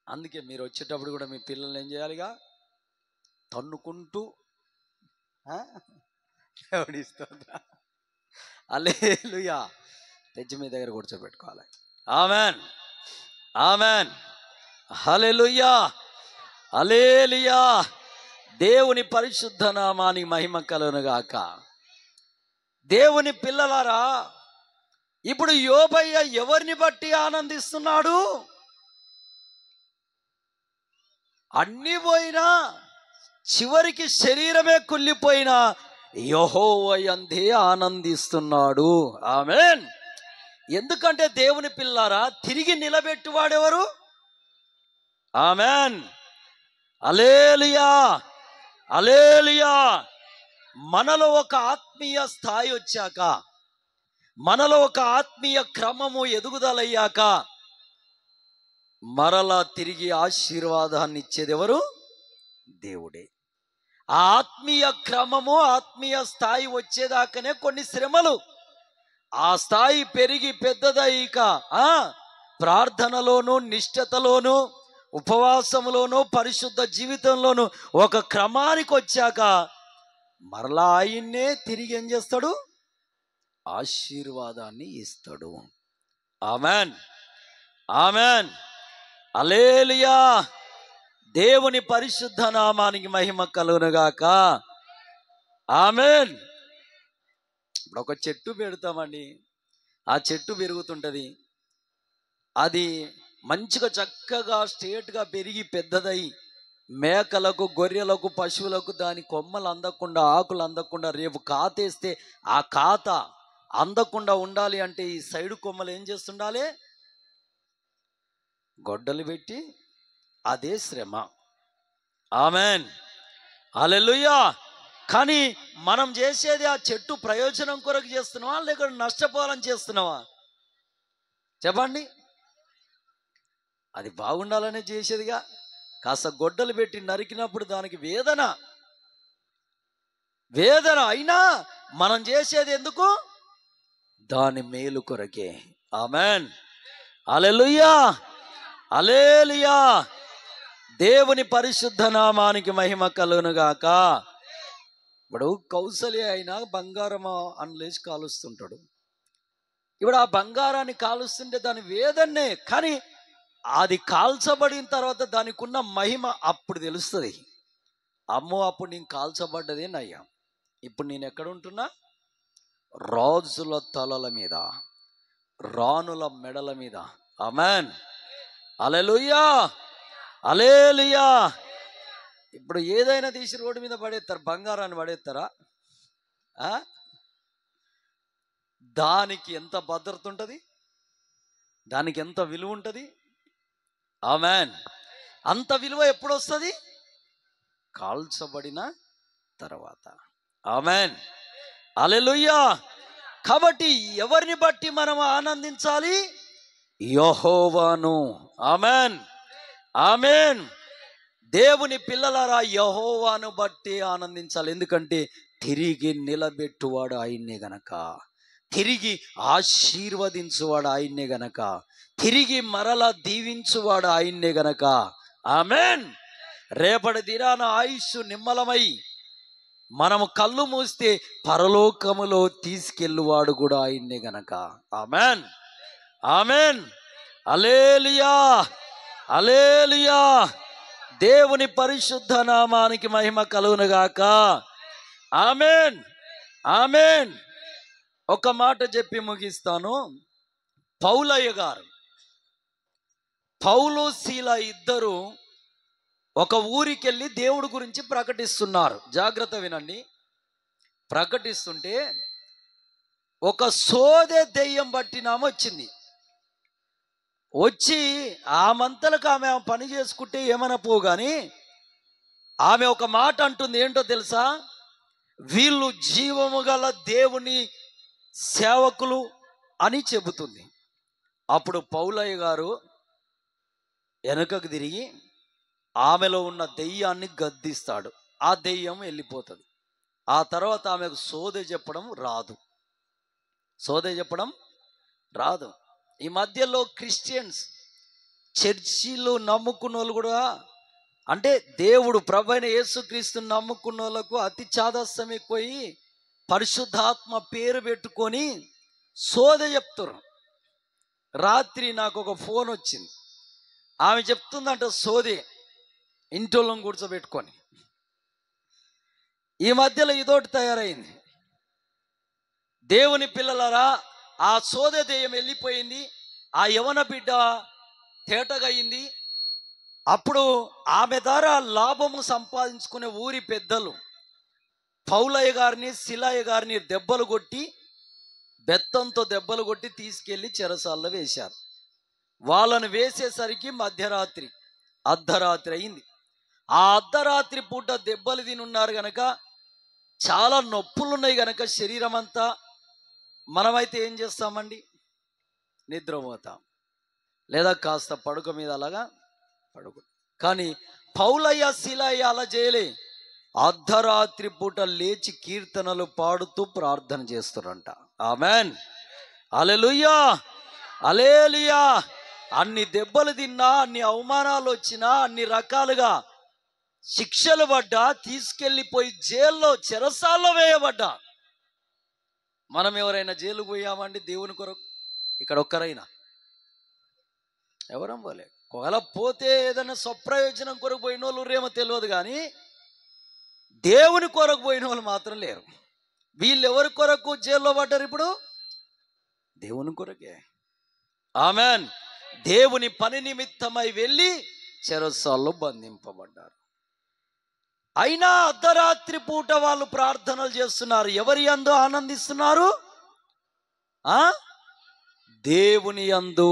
అందుకే మీరు వచ్చేటప్పుడు కూడా మీ పిల్లల్ని ఏం చేయాలిగా? తన్నుకుంటూ ఎవడిస్తుందా? హల్లెలూయా. తెచ్చి మీ దగ్గర కూర్చోబెట్టుకోవాలి. ఆమేన్, ఆమేన్, హల్లెలూయా, హల్లెలూయా. దేవుని పరిశుద్ధ నామానికి మహిమ కలుగునుగాక. దేవుని పిల్లలారా, ఇప్పుడు యోబయ్య ఎవరిని బట్టి ఆనందిస్తున్నాడు? అన్ని పోయినా, చివరికి శరీరమే కుళ్ళిపోయినా యెహోవా యందే ఆనందిస్తున్నాడు. ఆమేన్. ఎందుకంటే దేవుని పిల్లారా, తిరిగి నిలబెట్టువాడెవరు? ఆమేన్, హల్లెలూయా, హల్లెలూయా. మనలో ఒక ఆత్మీయ స్థాయి వచ్చాక, మనలో ఒక ఆత్మీయ క్రమము ఎదుగుదలయ్యాక మరలా తిరిగి ఆశీర్వాదాన్ని ఇచ్చేది ఎవరు? దేవుడే. ఆ ఆత్మీయ క్రమము, ఆత్మీయ స్థాయి వచ్చేదాకానే కొన్ని శ్రమలు. ఆ స్థాయి పెరిగి పెద్దదయ్యాక ప్రార్థనలోను, నిష్ఠతలోను, ఉపవాసములోను, పరిశుద్ధ జీవితంలోను ఒక క్రమానికి వచ్చాక మరలా ఆయన్నే తిరిగి ఏం చేస్తాడు? ఆశీర్వాదాన్ని ఇస్తాడు. ఆమేన్, ఆమేన్, హల్లెలూయా. దేవుని పరిశుద్ధ నామానికి మహిమ కలుగునుగాక. ఆమేన్. ఇప్పుడు ఒక చెట్టు పెడతామండి, ఆ చెట్టు పెరుగుతుంటుంది. అది మంచిగా చక్కగా స్ట్రేట్గా పెరిగి పెద్దదై మేకలకు, గొర్రెలకు, పశువులకు దాని కొమ్మలు అందకుండా, ఆకులు అందకుండా, రేపు కాతేస్తే ఆ కాత అందకుండా ఉండాలి అంటే ఈ సైడు కొమ్మలు ఏం చేస్తుండాలి? గొడ్డలు పెట్టి. అదే శ్రమ. ఆమేన్, హల్లెలూయా. కానీ మనం చేసేది ఆ చెట్టు ప్రయోజనం కొరకు చేస్తున్నావా, లేక నష్టపోవాలని చేస్తున్నావా? చెప్పండి. అది బాగుండాలనే చేసేదిగా. కాస్త గొడ్డలు పెట్టి నరికినప్పుడు దానికి వేదన వేదన అయినా మనం చేసేది ఎందుకు? దాని మేలు కొరకే. ఆమెన్. హల్లెలూయా, హల్లెలూయా. దేవుని పరిశుద్ధ నామానికి మహిమ కలుగును గాక. ఇప్పుడు కౌసల్య అయినా బంగారం అనలేసి కాలుస్తుంటాడు. ఇప్పుడు ఆ బంగారాన్ని కాలుస్తుంటే దాని వేదన్నే, కానీ అది కాల్చబడిన తర్వాత దానికి ఉన్న మహిమ అప్పుడు తెలుస్తుంది. అమ్మో, అప్పుడు నేను కాల్చబడ్డదే నయ్యా. ఇప్పుడు నేను ఎక్కడ ఉంటున్నా? రాజుల తలల మీద, రాణుల మెడల మీద. ఆమేన్. హల్లెలూయా, హల్లెలూయా. ఇప్పుడు ఏదైనా తీసి రోడ్డు మీద పడేస్తారు, బంగారాన్ని పడేస్తారా? దానికి ఎంత భద్రత ఉంటుంది, దానికి ఎంత విలువ ఉంటుంది. ఆమేన్. అంత విలువ ఎప్పుడు వస్తుంది? కాల్చబడిన తర్వాత. ఆమేన్. హల్లెలూయా. కాబట్టి ఎవరిని బట్టి మనం ఆనందించాలి? యెహోవాను. ఆమేన్, ఆమేన్. దేవుని పిల్లలారా, యెహోవాను బట్టి ఆనందించాలి. ఎందుకంటే తిరిగి నిలబెట్టువాడు ఆయన్నే గనక, తిరిగి ఆశీర్వదించువాడు ఆయన్నే గనక, తిరిగి మరలా దీవించువాడు ఆయన్నే గనక. ఆమేన్. రేపటి దినాన ఆయుష్ నిమ్మలమై మనము కళ్ళు మూస్తే పరలోకములో తీసుకెళ్ళువాడు కూడా ఆయన్నే గనక. ఆమేన్, ఆమేన్. హల్లెలూయా, హల్లెలూయా. దేవుని పరిశుద్ధ నామానికి మహిమ కలుగును గాక. ఆమేన్, ఆమేన్. ఒక మాట చెప్పి ముగిస్తాను. పౌలయ్య గారు, పౌలు శీల ఇద్దరు ఒక ఊరికెళ్ళి దేవుడి గురించి ప్రకటిస్తున్నారు. జాగ్రత్త వినండి. ప్రకటిస్తుంటే ఒక సోదె దెయ్యం పట్టినామ వచ్చింది. వచ్చి ఆమంతలకు ఆమె పని చేసుకుంటే ఏమైనా పోగాని ఆమె ఒక మాట అంటుంది. ఏంటో తెలుసా? వీళ్ళు జీవము గల దేవుని సేవకులు అని చెబుతుంది. అప్పుడు పౌలయ్య గారు వెనుకకు తిరిగి ఆమెలో ఉన్న దెయ్యాన్ని గద్దిస్తాడు. ఆ దెయ్యం వెళ్ళిపోతుంది. ఆ తర్వాత ఆమెకు సోదె చెప్పడం రాదు, సోదె చెప్పడం రాదు. ఈ మధ్యలో క్రిస్టియన్స్, చర్చిలు నమ్ముకున్న వాళ్ళు కూడా, అంటే దేవుడు ప్రభువైన యేసుక్రీస్తుని నమ్ముకున్న వాళ్ళకు అతి చాదస్తం ఎక్కువయి పరిశుద్ధాత్మ పేరు పెట్టుకొని సోదె చెప్తారు. రాత్రి నాకు ఒక ఫోన్ వచ్చింది. ఆమె చెప్తుందంట సోదె, ఇంటోళ్ళని కూర్చోబెట్టుకొని. ఈ మధ్యలో ఇదోటి తయారైంది. దేవుని పిల్లలారా, ఆ సోదె దెయ్యం వెళ్ళిపోయింది. ఆ యవన బిడ్డ తేటగయింది. అప్పుడు ఆమె ద్వారా లాభము సంపాదించుకునే ఊరి పెద్దలు పౌలయ్య గారిని, శిలయ్య గారిని దెబ్బలు కొట్టి, బెత్తంతో దెబ్బలు కొట్టి తీసుకెళ్లి చెరసాల్లో వేశారు. వాళ్ళను వేసేసరికి మధ్యరాత్రి, అర్ధరాత్రి అయింది. ఆ అర్ధరాత్రి పూట దెబ్బలు తినున్నారు గనక, చాలా నొప్పులున్నాయి గనక శరీరం అంతా, మనమైతే ఏం చేస్తామండి? నిద్రపోతాం, లేదా కాస్త పడుక మీద అలాగా పడుకు. కానీ పౌలయ్య, శీలయ్య అలా చేయలే. అర్ధరాత్రి పూట లేచి కీర్తనలు పాడుతూ ప్రార్థన చేస్తారంట. ఆమెన్, హల్లెలూయా, హల్లెలూయా. అన్ని దెబ్బలు తిన్నా, అన్ని అవమానాలు వచ్చినా, అన్ని రకాలుగా శిక్షలు పడ్డా, తీసుకెళ్ళిపోయి జైల్లో, చెరసాల్లో వేయబడ్డా. మనం ఎవరైనా జైలు పోయామండి దేవుని కొరకు? ఇక్కడ ఒక్కరైనా? ఎవరం పోలే. ఒకవేళ పోతే ఏదైనా స్వప్రయోజనం కొరకు పోయిన వాళ్ళు రేమో తెలియదు, కానీ దేవుని కొరకు పోయిన వాళ్ళు మాత్రం లేరు. వీళ్ళు ఎవరి కొరకు జైల్లో పడ్డారు? ఇప్పుడు దేవుని కొరకే. ఆమెన్. దేవుని పని నిమిత్తమై వెళ్ళి చెరసాల్లో బంధింపబడ్డారు. అయినా అర్ధరాత్రి పూట వాళ్ళు ప్రార్థనలు చేస్తున్నారు. ఎవరి యందు ఆనందిస్తున్నారు? దేవుని యందు.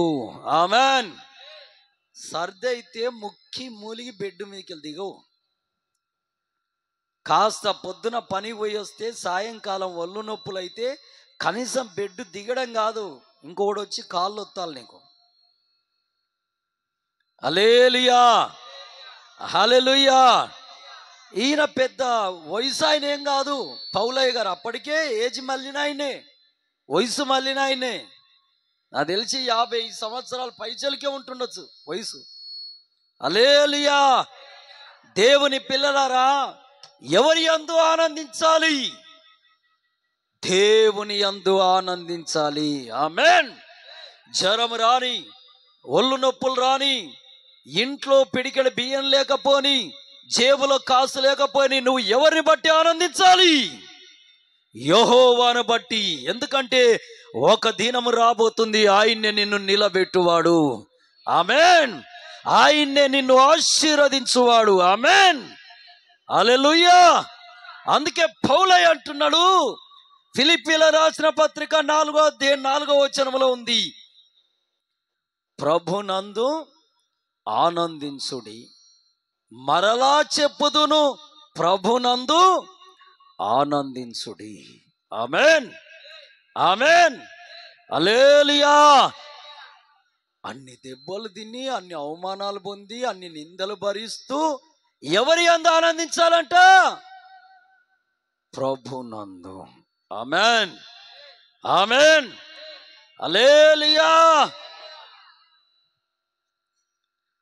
ఆమెన్. సర్ది అయితే ముక్కి మూలిగి బెడ్ మీదకి దిగవు. కాస్త పొద్దున పని పోయి వస్తే సాయంకాలం ఒళ్ళు నొప్పులు అయితే కనీసం బెడ్ దిగడం కాదు, ఇంకోటి వచ్చి కాళ్ళు ఒత్తాలి నీకు. హల్లెలూయా, హల్లెలూయా. ఈయన పెద్ద వయసు ఆయన ఏం కాదు, పౌలయ్య గారు అప్పటికే ఏజ్ మళ్ళిన ఆయనే, వయసు మళ్ళిన ఆయనే. నాకు తెలిసి 50 సంవత్సరాల పైచలికే ఉంటుండొచ్చు వయసు. హల్లెలూయా. దేవుని పిల్లలారా, ఎవరి యందు ఆనందించాలి? దేవుని యందు ఆనందించాలి. ఆమేన్. జ్వరం రాని, ఒళ్ళు నొప్పులు రాని, ఇంట్లో పిడికెడు బియ్యం లేకపోని, జేబులో కాసు లేకపోని, నువ్వు ఎవరిని బట్టి ఆనందించాలి? యెహోవాను బట్టి. ఎందుకంటే ఒక దినము రాబోతుంది, ఆయన్నే నిన్ను నిలబెట్టువాడు. ఆమేన్. ఆయన్నే నిన్ను ఆశీర్వదించువాడు. ఆమేన్. హల్లెలూయా. అందుకే పౌలయ్య అంటున్నాడు, ఫిలిప్పీల రాసిన పత్రిక 4వ వచనములో ఉంది, ప్రభునందు ఆనందించుడి. మరలా చెప్పుదును, ప్రభునందు ఆనందించుడి. ఆమేన్. ఆమేన్. హల్లెలూయా. అన్ని దెబ్బలు తిని, అన్ని అవమానాలు పొంది, అన్ని నిందలు భరిస్తూ ఎవరి యందు ఆనందించాలంట? ప్రభునందు. ఆమేన్. ఆమేన్. హల్లెలూయా.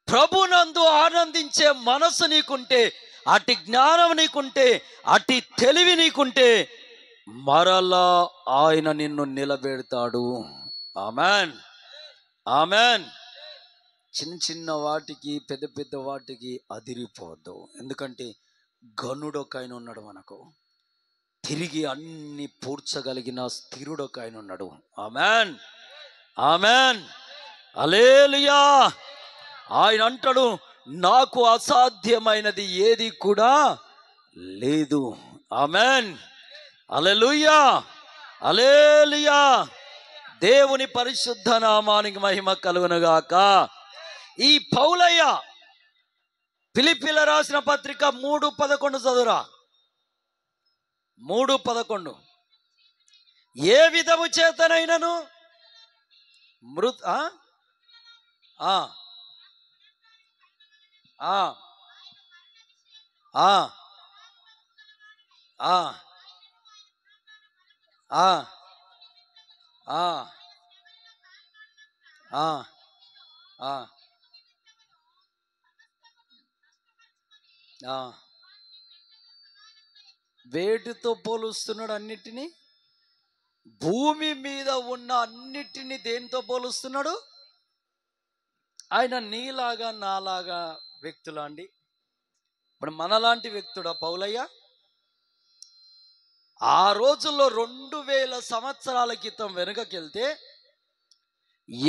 ప్రభునందు ఆనందించే మనసు నీకుంటే, అట్టి జ్ఞానం నీకుంటే, అట్టి తెలివి నీకుంటే, మరలా ఆయన నిన్ను నిలబెడతాడు. ఆమేన్. ఆమేన్. చిన్న చిన్న వాటికి, పెద్ద పెద్ద వాటికి అదిరిపోద్దు. ఎందుకంటే గనుడొక ఆయన ఉన్నాడు మనకు, తిరిగి అన్ని పూడ్చగలిగిన స్థిరుడొక ఆయన ఉన్నాడు. ఆమేన్. ఆమేన్. హల్లెలూయా. ఆయన అంటాడు, నాకు అసాధ్యమైనది ఏది కూడా లేదు. ఆమేన్. హల్లెలూయా. హల్లెలూయా. దేవుని పరిశుద్ధ నామానికి మహిమ కలుగునుగాక. ఈ పౌలయ్య ఫిలిప్పీల రాసిన పత్రిక 3:11 చదువురా. 3:11. ఏ విధము చేతనైనను వేటితో పోలుస్తున్నాడు? అన్నిటినీ, భూమి మీద ఉన్న అన్నిటినీ దేనితో పోలుస్తున్నాడు? ఆయన నీలాగా నాలాగా వ్యక్తులా అండి? ఇప్పుడు మనలాంటి వ్యక్తుడా పౌలయ్య? ఆ రోజుల్లో 2000 సంవత్సరాల క్రితం వెనుకకెళ్తే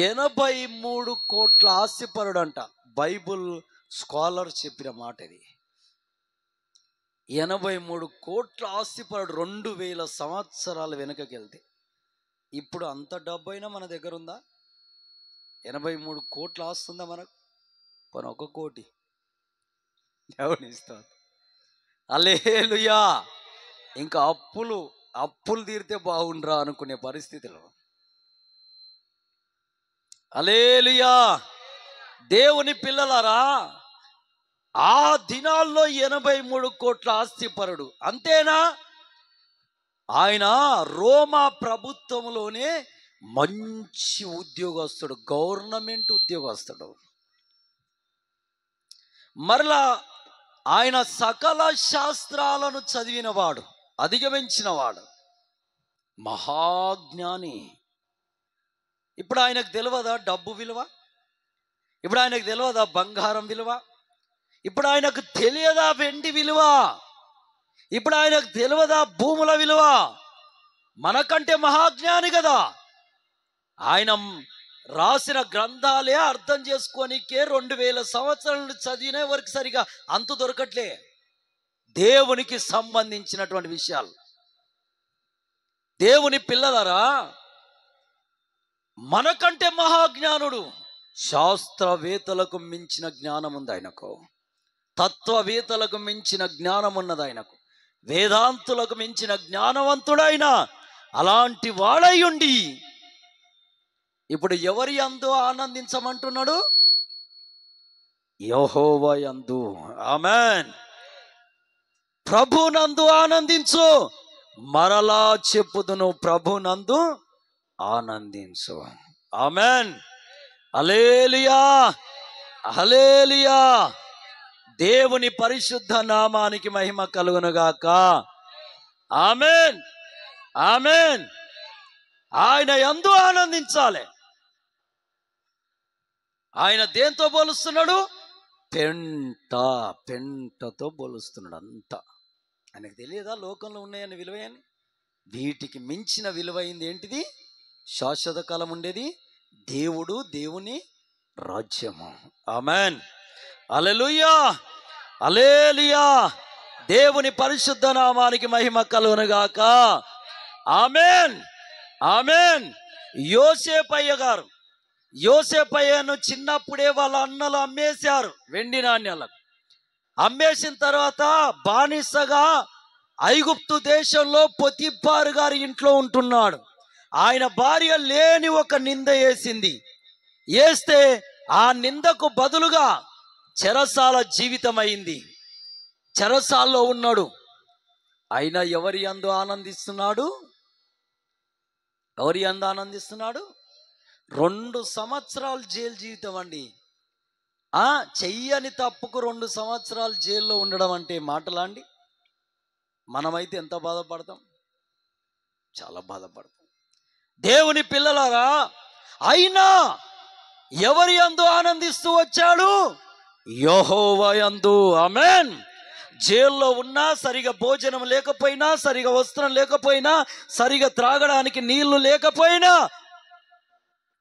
83 కోట్ల ఆస్తిపరుడు అంట. బైబుల్ స్కాలర్ చెప్పిన మాట ఇది. 83 కోట్ల ఆస్తిపరుడు 2000 సంవత్సరాల వెనుకకెళ్తే. ఇప్పుడు అంత డబ్బైనా మన దగ్గర ఉందా? 83 కోట్ల ఆస్తుందా మనకు? పని 1 కోటి ఎవరు ఇస్తారు? హల్లెలూయా. ఇంకా అప్పులు తీరితే బాగుండ్రా అనుకునే పరిస్థితిలో. హల్లెలూయా. దేవుని పిల్లలారా, ఆ దినాల్లో 83 కోట్ల ఆస్తిపరుడు. అంతేనా? ఆయన రోమా ప్రభుత్వంలోనే మంచి ఉద్యోగస్తుడు, గవర్నమెంట్ ఉద్యోగస్తుడు. మరలా ఆయన సకల శాస్త్రాలను చదివినవాడు, అధిగమించినవాడు, మహాజ్ఞాని. ఇప్పుడు ఆయనకు తెలియదా డబ్బు విలువ? ఇప్పుడు ఆయనకు తెలియదా బంగారం విలువ? ఇప్పుడు ఆయనకు తెలియదా వెండి విలువ? ఇప్పుడు ఆయనకు తెలియదా భూముల విలువ? మనకంటే మహాజ్ఞాని కదా. ఆయన రాసిన గ్రంథాలే అర్థం చేసుకోనికే 2000 సంవత్సరాలు చదివిన వరకు సరిగా అంతు దొరకట్లే దేవునికి సంబంధించినటువంటి విషయాలు. దేవుని పిల్లలారా, మనకంటే మహాజ్ఞానుడు. శాస్త్రవేత్తలకు మించిన జ్ఞానం ఉంది ఆయనకు, తత్వవేత్తలకు మించిన జ్ఞానం ఉన్నది ఆయనకు, వేదాంతులకు మించిన జ్ఞానవంతుడైన అలాంటి వాడై ఉండి ఇప్పుడు ఎవరి యందు ఆనందించమంటున్నాడు? యెహోవా యందు. ఆమేన్. ప్రభునందు ఆనందించు. మరలా చెప్పుదును, ప్రభునందు ఆనందించు. ఆమేన్. హల్లెలూయా, హల్లెలూయా. దేవుని పరిశుద్ధ నామానికి మహిమ కలుగునుగాక. ఆమేన్, ఆమేన్. ఆయన యందు ఆనందించాలి. ఆయన దేంతో పోలుస్తున్నాడు? పెంటతో పోలుస్తున్నాడు. అంతా ఆయనకు తెలియదా లోకంలో ఉన్నాయని విలువయని? వీటికి మించిన విలువైంది ఏంటిది? శాశ్వత కాలం ఉండేది దేవుడు, దేవుని రాజ్యము. ఆమేన్. హల్లెలూయా, హల్లెలూయా. దేవుని పరిశుద్ధ నామానికి మహిమ కలుగునుగాక. ఆమేన్, ఆమేన్. యోసేపయ్యను చిన్నప్పుడే వాళ్ళ అన్నలు అమ్మేశారు వెండి నాణ్యాలకు. అమ్మేసిన తర్వాత బానిసగా ఐగుప్తు దేశంలో పొతిఫారు గారి ఇంట్లో ఉంటున్నాడు. ఆయన భార్య లేని ఒక నింద వేస్తే ఆ నిందకు బదులుగా చెరసాల జీవితం అయింది. చెరసాల్లో ఉన్నాడు. అయినా ఎవరి యందు ఆనందిస్తున్నాడు? 2 సంవత్సరాలు జైలు జీవితం అండి. చెయ్యని తప్పుకు 2 సంవత్సరాలు జైల్లో ఉండడం అంటే మాటలా అండి? మనమైతే ఎంత బాధపడతాం? చాలా బాధపడతాం. దేవుని పిల్లలారా, అయినా ఎవరి యందు ఆనందిస్తూ వచ్చాడు? యెహోవా యందు. ఆమేన్. జైల్లో ఉన్నా, సరిగా భోజనం లేకపోయినా, సరిగా వస్త్రం లేకపోయినా, సరిగా త్రాగడానికి నీళ్లు లేకపోయినా,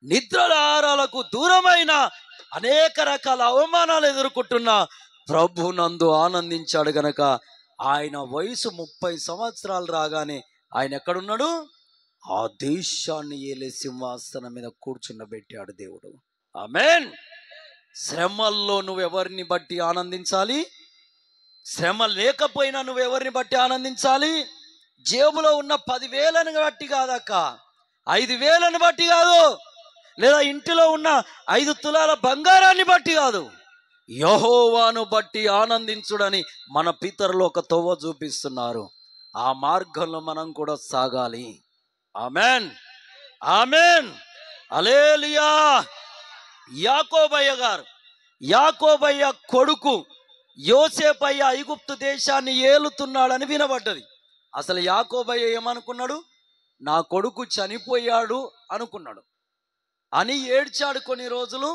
నిద్రాహారాలకు దూరమైన, అనేక రకాల అవమానాలు ఎదుర్కొంటున్న ప్రభునందు ఆనందించాడు గనక ఆయన వయసు 30 సంవత్సరాలు రాగానే ఆయన ఎక్కడున్నాడు? ఆ దేశాన్ని ఏలే సింహాసనం మీద కూర్చుండబెట్టాడు దేవుడు. ఆమేన్. శ్రమల్లో నువ్వెవరిని బట్టి ఆనందించాలి? శ్రమ లేకపోయినా నువ్వెవరిని బట్టి ఆనందించాలి? జేబులో ఉన్న 10,000ని బట్టి కాదక్క, 5,000ని బట్టి కాదు, లేదా ఇంటిలో ఉన్న 5 తులాల బంగారాన్ని బట్టి కాదు, యెహోవాను బట్టి ఆనందించుడని మన పితరులు ఒక తోవ చూపిస్తున్నారు. ఆ మార్గంలో మనం కూడా సాగాలి. ఆమేన్, ఆమేన్. హల్లెలూయా. యాకోబయ్య కొడుకు యోసేపయ్య ఐగుప్తు దేశాన్ని ఏలుతున్నాడని వినబడ్డది. అసలు యాకోబయ్య ఏమనుకున్నాడు? నా కొడుకు చనిపోయాడు అనుకున్నాడు. అని ఏడ్చాడు. కొన్ని రోజులు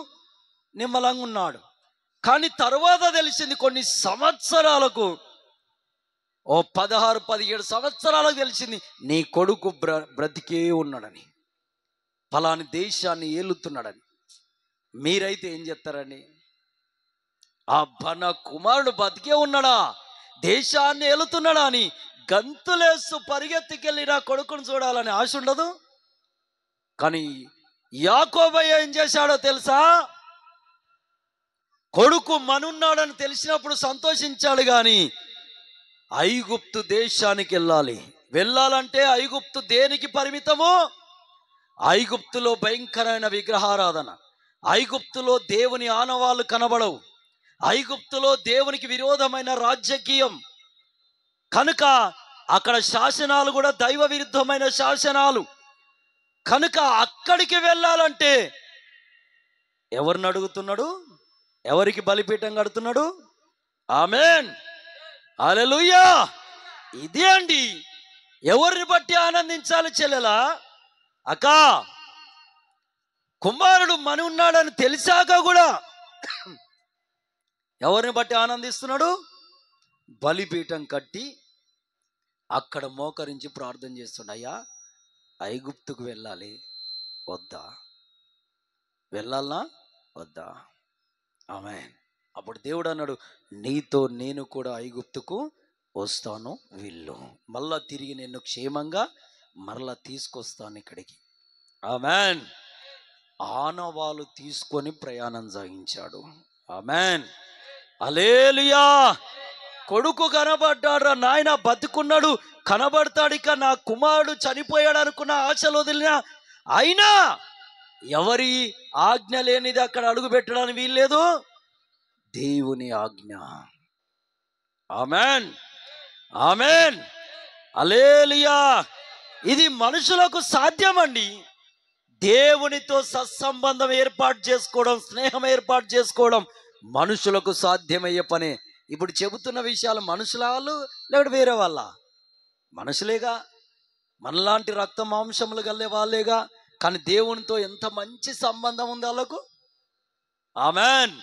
నిమ్మలంగా ఉన్నాడు. కానీ తర్వాత తెలిసింది, కొన్ని సంవత్సరాలకు, 16-17 సంవత్సరాలకు తెలిసింది, నీ కొడుకు బ్రతికే ఉన్నాడని, ఫలాని దేశాన్ని ఏలుతున్నాడని. మీరైతే ఏం చెప్తారని? నా కుమారుడు బతికే ఉన్నాడా, దేశాన్ని ఏలుతున్నాడా అని గంతులేస్తూ పరిగెత్తికెళ్ళి నా కొడుకును చూడాలని ఆశ ఉండదు. కానీ యాకోబయ్య ఏం చేశాడో తెలుసా? కొడుకు మనున్నాడని తెలిసినప్పుడు సంతోషించాడు. కానీ ఐగుప్తు దేశానికి వెళ్ళాలంటే ఐగుప్తు దేనికి పరిమితము? ఐగుప్తులో భయంకరమైన విగ్రహారాధన, ఐగుప్తులో దేవుని ఆనవాళ్ళు కనబడవు, ఐగుప్తులో దేవునికి విరోధమైన రాజకీయం కనుక అక్కడ శాసనాలు కూడా దైవ విరుద్ధమైన శాసనాలు కనుక అక్కడికి వెళ్ళాలంటే ఎవరిని అడుగుతున్నాడు? ఎవరికి బలిపీఠం కడుతున్నాడు? ఆమేన్, హల్లెలూయా. ఇదే అండి. ఎవరిని బట్టి ఆనందించాలి చెల్లెలా? అక్క, కుమారుడు మని ఉన్నాడని తెలిసాక కూడా ఎవరిని బట్టి ఆనందిస్తున్నాడు? బలిపీఠం కట్టి అక్కడ మోకరించి ప్రార్థన చేస్తున్నాడు. అయ్యా, ఐగుప్తుకు వెళ్ళాలి వద్దా? వెళ్ళాలనా వద్దా? ఆమేన్. అప్పుడు దేవుడు అన్నాడు, నీతో నేను కూడా ఐగుప్తుకు వస్తాను, వెళ్ళు, మళ్ళా తిరిగి నేను క్షేమంగా మరలా తీసుకొస్తాను ఇక్కడికి. ఆమేన్. ఆనవాలు తీసుకొని ప్రయాణం సాగించాడు. ఆమేన్, హల్లెలూయా. కొడుకు కనబడ్డాడు. నాయన బతుకున్నాడు, కనబడతాడు, ఇక నా కుమారుడు చనిపోయాడు అనుకున్న ఆశలు వదిలిన, అయినా ఎవరి ఆజ్ఞ లేనిది అక్కడ అడుగు పెట్టడానికి వీల్లేదు. దేవుని ఆజ్ఞ. ఆమెన్, ఆమెన్, హల్లెలూయా. ఇది మనుషులకు సాధ్యమండి. దేవునితో సత్సంబంధం ఏర్పాటు చేసుకోవడం, స్నేహం ఏర్పాటు చేసుకోవడం మనుషులకు సాధ్యమయ్యే పనే. ఇప్పుడు చెబుతున్న విషయాలు మనుషుల వాళ్ళు లేకపోతే వేరే వాళ్ళ? మనుషులేగా, మనలాంటి రక్త మాంసములు గల్లే వాళ్ళేగా. కానీ దేవునితో ఎంత మంచి సంబంధం ఉంది వాళ్ళకు. ఆమెన్,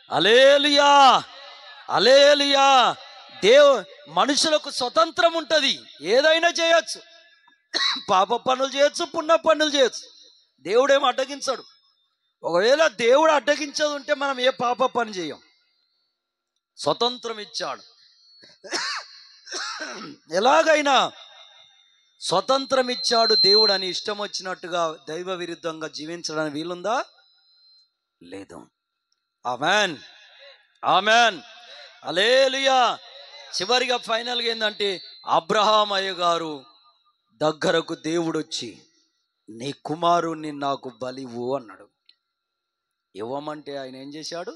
హల్లెలూయా, హల్లెలూయా. మనుషులకు స్వతంత్రం ఉంటుంది, ఏదైనా చేయొచ్చు. పాప పనులు చేయొచ్చు, పుణ్య పనులు చేయొచ్చు. దేవుడేమో అడ్డగించడు. ఒకవేళ దేవుడు అడ్డగించదు ఉంటే మనం ఏ పాప పని చేయం. స్వతంత్రం ఇచ్చాడు. ఎలాగైనా స్వతంత్రం ఇచ్చాడు దేవుడు అని ఇష్టం వచ్చినట్టుగా దైవ విరుద్ధంగా జీవించడానికి వీలుందా? లేదు. ఆమెన్, ఆమెన్, హల్లెలూయా. చివరిగా ఫైనల్గా ఏంటంటే అబ్రహాం అయ్య గారు దగ్గరకు దేవుడు వచ్చి నీ కుమారుణ్ణి నాకు బలివు అన్నాడు. ఇవ్వమంటే ఆయన ఏం చేశాడు?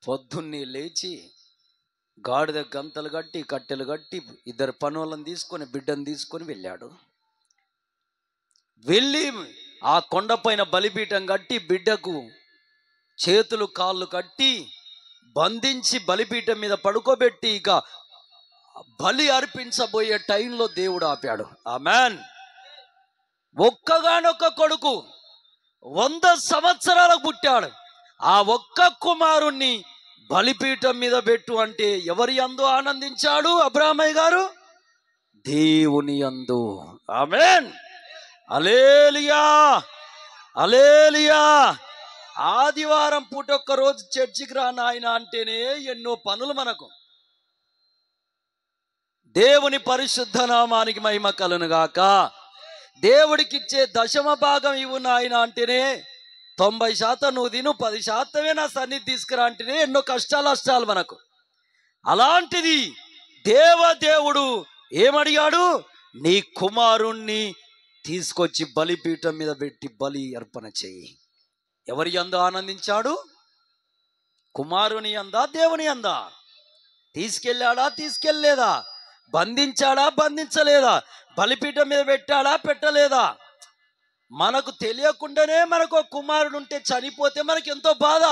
పొద్దున్నే లేచి గాడిద గంతలు కట్టి కట్టెలు కట్టి 2 పనులను తీసుకొని బిడ్డను తీసుకొని వెళ్ళాడు. వెళ్ళి ఆ కొండపైన బలిపీఠం కట్టి బిడ్డకు చేతులు కాళ్ళు కట్టి బంధించి బలిపీఠం మీద పడుకోబెట్టి ఇక బలి అర్పించబోయే టైంలో దేవుడు ఆపాడు. ఆమెన్. ఒక్కగానొక్క కొడుకు 100 సంవత్సరాలకు పుట్టాడు. ఆ ఒక్క కుమారుణ్ణి బలిపీఠం మీద పెట్టు అంటే ఎవరి యందు ఆనందించాడు అబ్రహామయ్య గారు? దేవుని యందు. ఆమెన్, హల్లెలూయా, హల్లెలూయా. ఆదివారం పూట ఒక్క రోజు చర్చికి రా నాయన అంటేనే ఎన్నో పనులు మనకు. దేవుని పరిశుద్ధ నామానికి మహిమ కలుగును గాక. దేవుడికి ఇచ్చే 10వ భాగం ఇవ్వు నాయన అంటేనే 90% నువ్వు తిను, 10% నా సన్నిధి తీసుకురా అంటేనే ఎన్నో కష్టాలు మనకు. అలాంటిది దేవుడు ఏమడిగాడు? నీ కుమారుణ్ణి తీసుకొచ్చి బలిపీఠం మీద పెట్టి బలి అర్పణ చెయ్యి. ఎవరి యందు ఆనందించాడు? కుమారుని యందా, దేవుని యందా? తీసుకెళ్ళాడా, తీసుకెళ్ళలేదా? బంధించాడా, బంధించలేదా? బలిపీఠం మీద పెట్టాడా, పెట్టలేదా? మనకు తెలియకుండానే మనకు ఒక కుమారుడు ఉంటే చనిపోతే మనకి ఎంతో బాధ.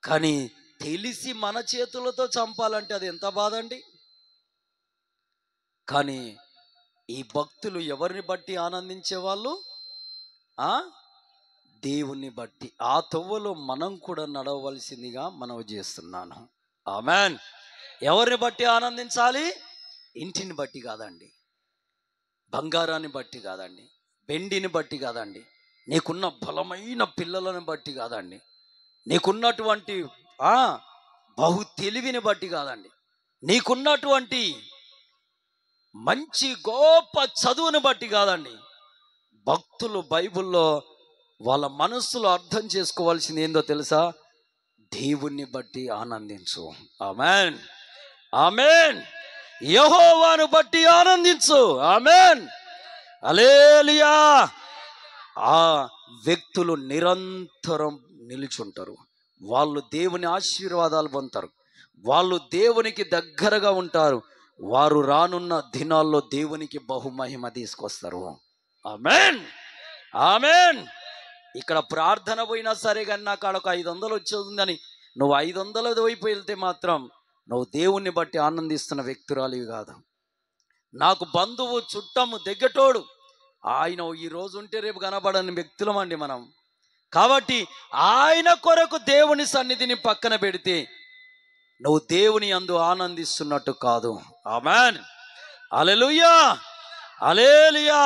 కానీ తెలిసి మన చేతులతో చంపాలంటే అది ఎంత బాధ అండి. కానీ ఈ భక్తులు ఎవరిని బట్టి ఆనందించేవాళ్ళు? దేవుణ్ణి బట్టి. ఆ తొవ్వలో మనం కూడా నడవలసిందిగా మనవి చేస్తున్నాను. ఆమెన్. ఎవరిని బట్టి ఆనందించాలి? ఇంటిని బట్టి కాదండి, బంగారాన్ని బట్టి కాదండి, వెండిని బట్టి కాదండి, నీకున్న బలమైన పిల్లలను బట్టి కాదండి, నీకున్నటువంటి బహు తెలివిని బట్టి కాదండి, నీకున్నటువంటి మంచి గొప్ప చదువుని బట్టి కాదండి. భక్తులు బైబిల్లో వాళ్ళ మనస్సులో అర్థం చేసుకోవాల్సింది ఏందో తెలుసా? దేవుణ్ణి బట్టి ఆనందించు. Amen, amen. యెహోవాను బట్టి ఆనందించు. ఆమెన్, హల్లెలూయా. ఆ వ్యక్తులు నిరంతరం నిలుచుంటారు. వాళ్ళు దేవుని ఆశీర్వాదాలు పొందుతారు. వాళ్ళు దేవునికి దగ్గరగా ఉంటారు. వారు రానున్న దినాల్లో దేవునికి బహుమహిమ తీసుకొస్తారు. Amen, amen. ఇక్కడ ప్రార్థన పోయినా సరే కానీ నాకు ఆడ ఒక 500 వచ్చేస్తుందని నువ్వు 500 వైపు వెళ్తే మాత్రం నువ్వు దేవుణ్ణి బట్టి ఆనందిస్తున్న వ్యక్తురాలివి కాదు. నాకు బంధువు, చుట్టము, దగ్గటోడు ఆయన ఈ రోజు ఉంటే రేపు కనబడని వ్యక్తులమండి మనం. కాబట్టి ఆయన కొరకు దేవుని సన్నిధిని పక్కన పెడితే నువ్వు దేవుని యందు ఆనందిస్తున్నట్టు కాదు. ఆమెన్, హల్లెలూయా, హల్లెలూయా.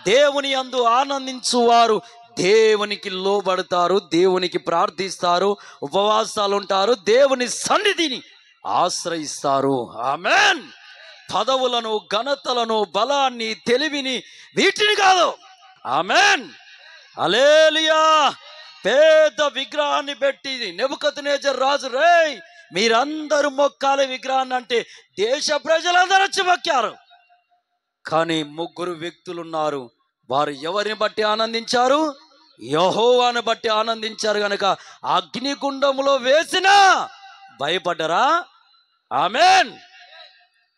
దేవుని యందు ఆనందించువారు దేవునికి లోబడతారు, దేవునికి ప్రార్థిస్తారు, ఉపవాసాలు ఉంటారు, దేవుని సన్నిధిని ఆశ్రయిస్తారు. ఆమెన్. పదవులను, ఘనతలను, బలాన్ని, తెలివిని వీటిని కాదు. ఆమెన్, హల్లెలూయా. పేద విగ్రహాన్ని పెట్టి నెబుకద్నెజర్ రాజు, రేయ్ మీరందరూ మొక్కాలి విగ్రహాన్ని అంటే దేశ ప్రజలందరూ వచ్చి మొక్కారు. కానీ 3 వ్యక్తులు ఉన్నారు. వారు ఎవరిని బట్టి ఆనందించారు? యెహోవాను బట్టి ఆనందించారు గనక అగ్నిగుండములో వేసినా భయపడ్డరా? ఆమేన్.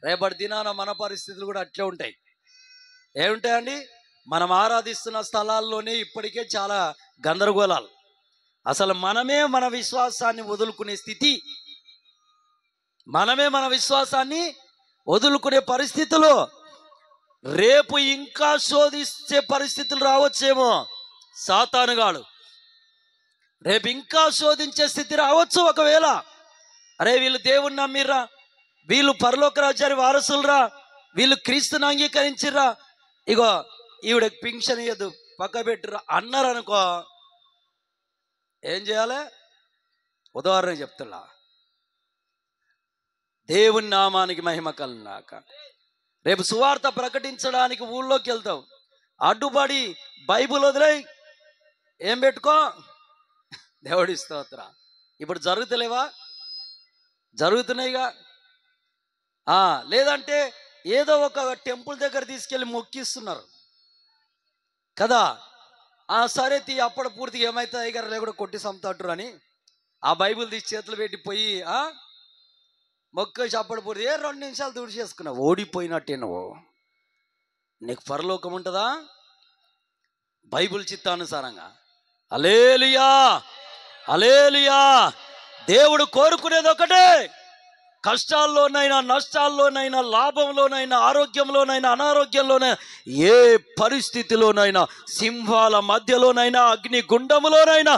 రేపటి దినాన మన పరిస్థితులు కూడా అట్లే ఉంటాయి. ఏముంటాయండి? మనం ఆరాధిస్తున్న స్థలాల్లోనే ఇప్పటికే చాలా గందరగోళాలు. అసలు మనమే మన విశ్వాసాన్ని వదులుకునే స్థితి, మనమే మన విశ్వాసాన్ని వదులుకునే పరిస్థితులు, రేపు ఇంకా శోధించే పరిస్థితులు రావచ్చేమో. సాతానుగాడు రేపు ఇంకా శోధించే స్థితి రావచ్చు. ఒకవేళ అరే వీళ్ళు దేవుణ్ణి నమ్మిర్రా, వీళ్ళు పరలోక రాజ్యాన్ని వారసులరా, వీళ్ళు క్రీస్తుని అంగీకరించిర్రా, ఇగో ఈవిడ పింఛన్ ఇయ్యదు పక్క పెట్టురా అన్నారు అనుకో, ఏం చేయాలి? ఉదాహరణ చెప్తున్నా. దేవుని నామానికి మహిమ కలుగుగాక. రేపు సువార్త ప్రకటించడానికి ఊళ్ళోకి వెళ్తావు, అడ్డుపడి బైబిల్ వదిలేయి, ఏం పెట్టుకో? దేవుడి స్తోత్ర. ఇప్పుడు జరుగుతలేవా? జరుగుతున్నాయిగా. లేదంటే ఏదో ఒక టెంపుల్ దగ్గర తీసుకెళ్ళి మొక్కిస్తున్నారు కదా. సరే తీ, అప్పుడు పూర్తిగా ఏమవుతుంది అయ్యగారు లేకుండా కొట్టి సంతాటురు అని ఆ బైబిల్ తీసి చేతులు పెట్టి పోయి మొక్కేసి అప్పుడు పూర్తి 2 నిమిషాలు తుడి చేసుకున్నావు, ఓడిపోయినట్టే నువ్వు. నీకు పరలోకం ఉంటుందా? బైబిల్ చిత్తానుసారంగా. హల్లెలూయా, హల్లెలూయా. దేవుడు కోరుకునేది ఒకటే, కష్టాల్లోనైనా, నష్టాల్లోనైనా, లాభంలోనైనా, ఆరోగ్యంలోనైనా, అనారోగ్యంలోనైనా, ఏ పరిస్థితిలోనైనా, సింహాల మధ్యలోనైనా, అగ్ని గుండములోనైనా,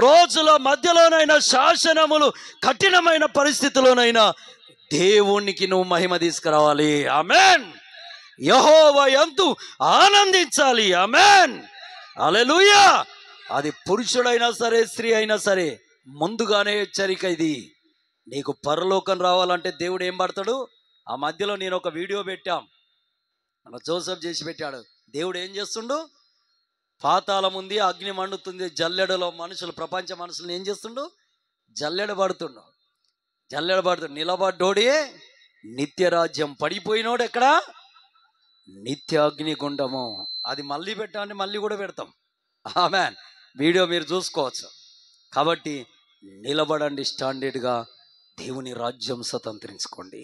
రోజుల మధ్యలోనైనా, శాసనములు కఠినమైన పరిస్థితిలోనైనా దేవునికి నువ్వు మహిమ తీసుకురావాలి. ఆమేన్. యెహోవా యందు ఆనందించాలి. ఆమేన్, హల్లెలూయా. అది పురుషుడైనా సరే, స్త్రీ అయినా సరే, ముందుగానే హెచ్చరిక ఇది. నీకు పరలోకం రావాలంటే దేవుడు ఏం పడతాడు? ఆ మధ్యలో నేను ఒక వీడియో పెట్టాం, మన జోసెఫ్ చేసి పెట్టాడు. దేవుడు ఏం చేస్తుండు? పాతాళం ఉంది, అగ్ని మండుతుంది, జల్లెడలో మనుషులు, ప్రపంచ మనుషులను ఏం చేస్తుండు? జల్లెడ పడుతుండు. నిలబడ్డోడే నిత్యరాజ్యం, పడిపోయినోడు ఎక్కడా? నిత్య అగ్నిగుండము. అది మళ్ళీ పెట్టాలంటే మళ్ళీ కూడా పెడతాం. ఆమేన్. వీడియో మీరు చూసుకోవచ్చు. కాబట్టి నిలబడండి, స్టాండర్డ్గా దేవుని రాజ్యం స్వతంత్రించుకోండి.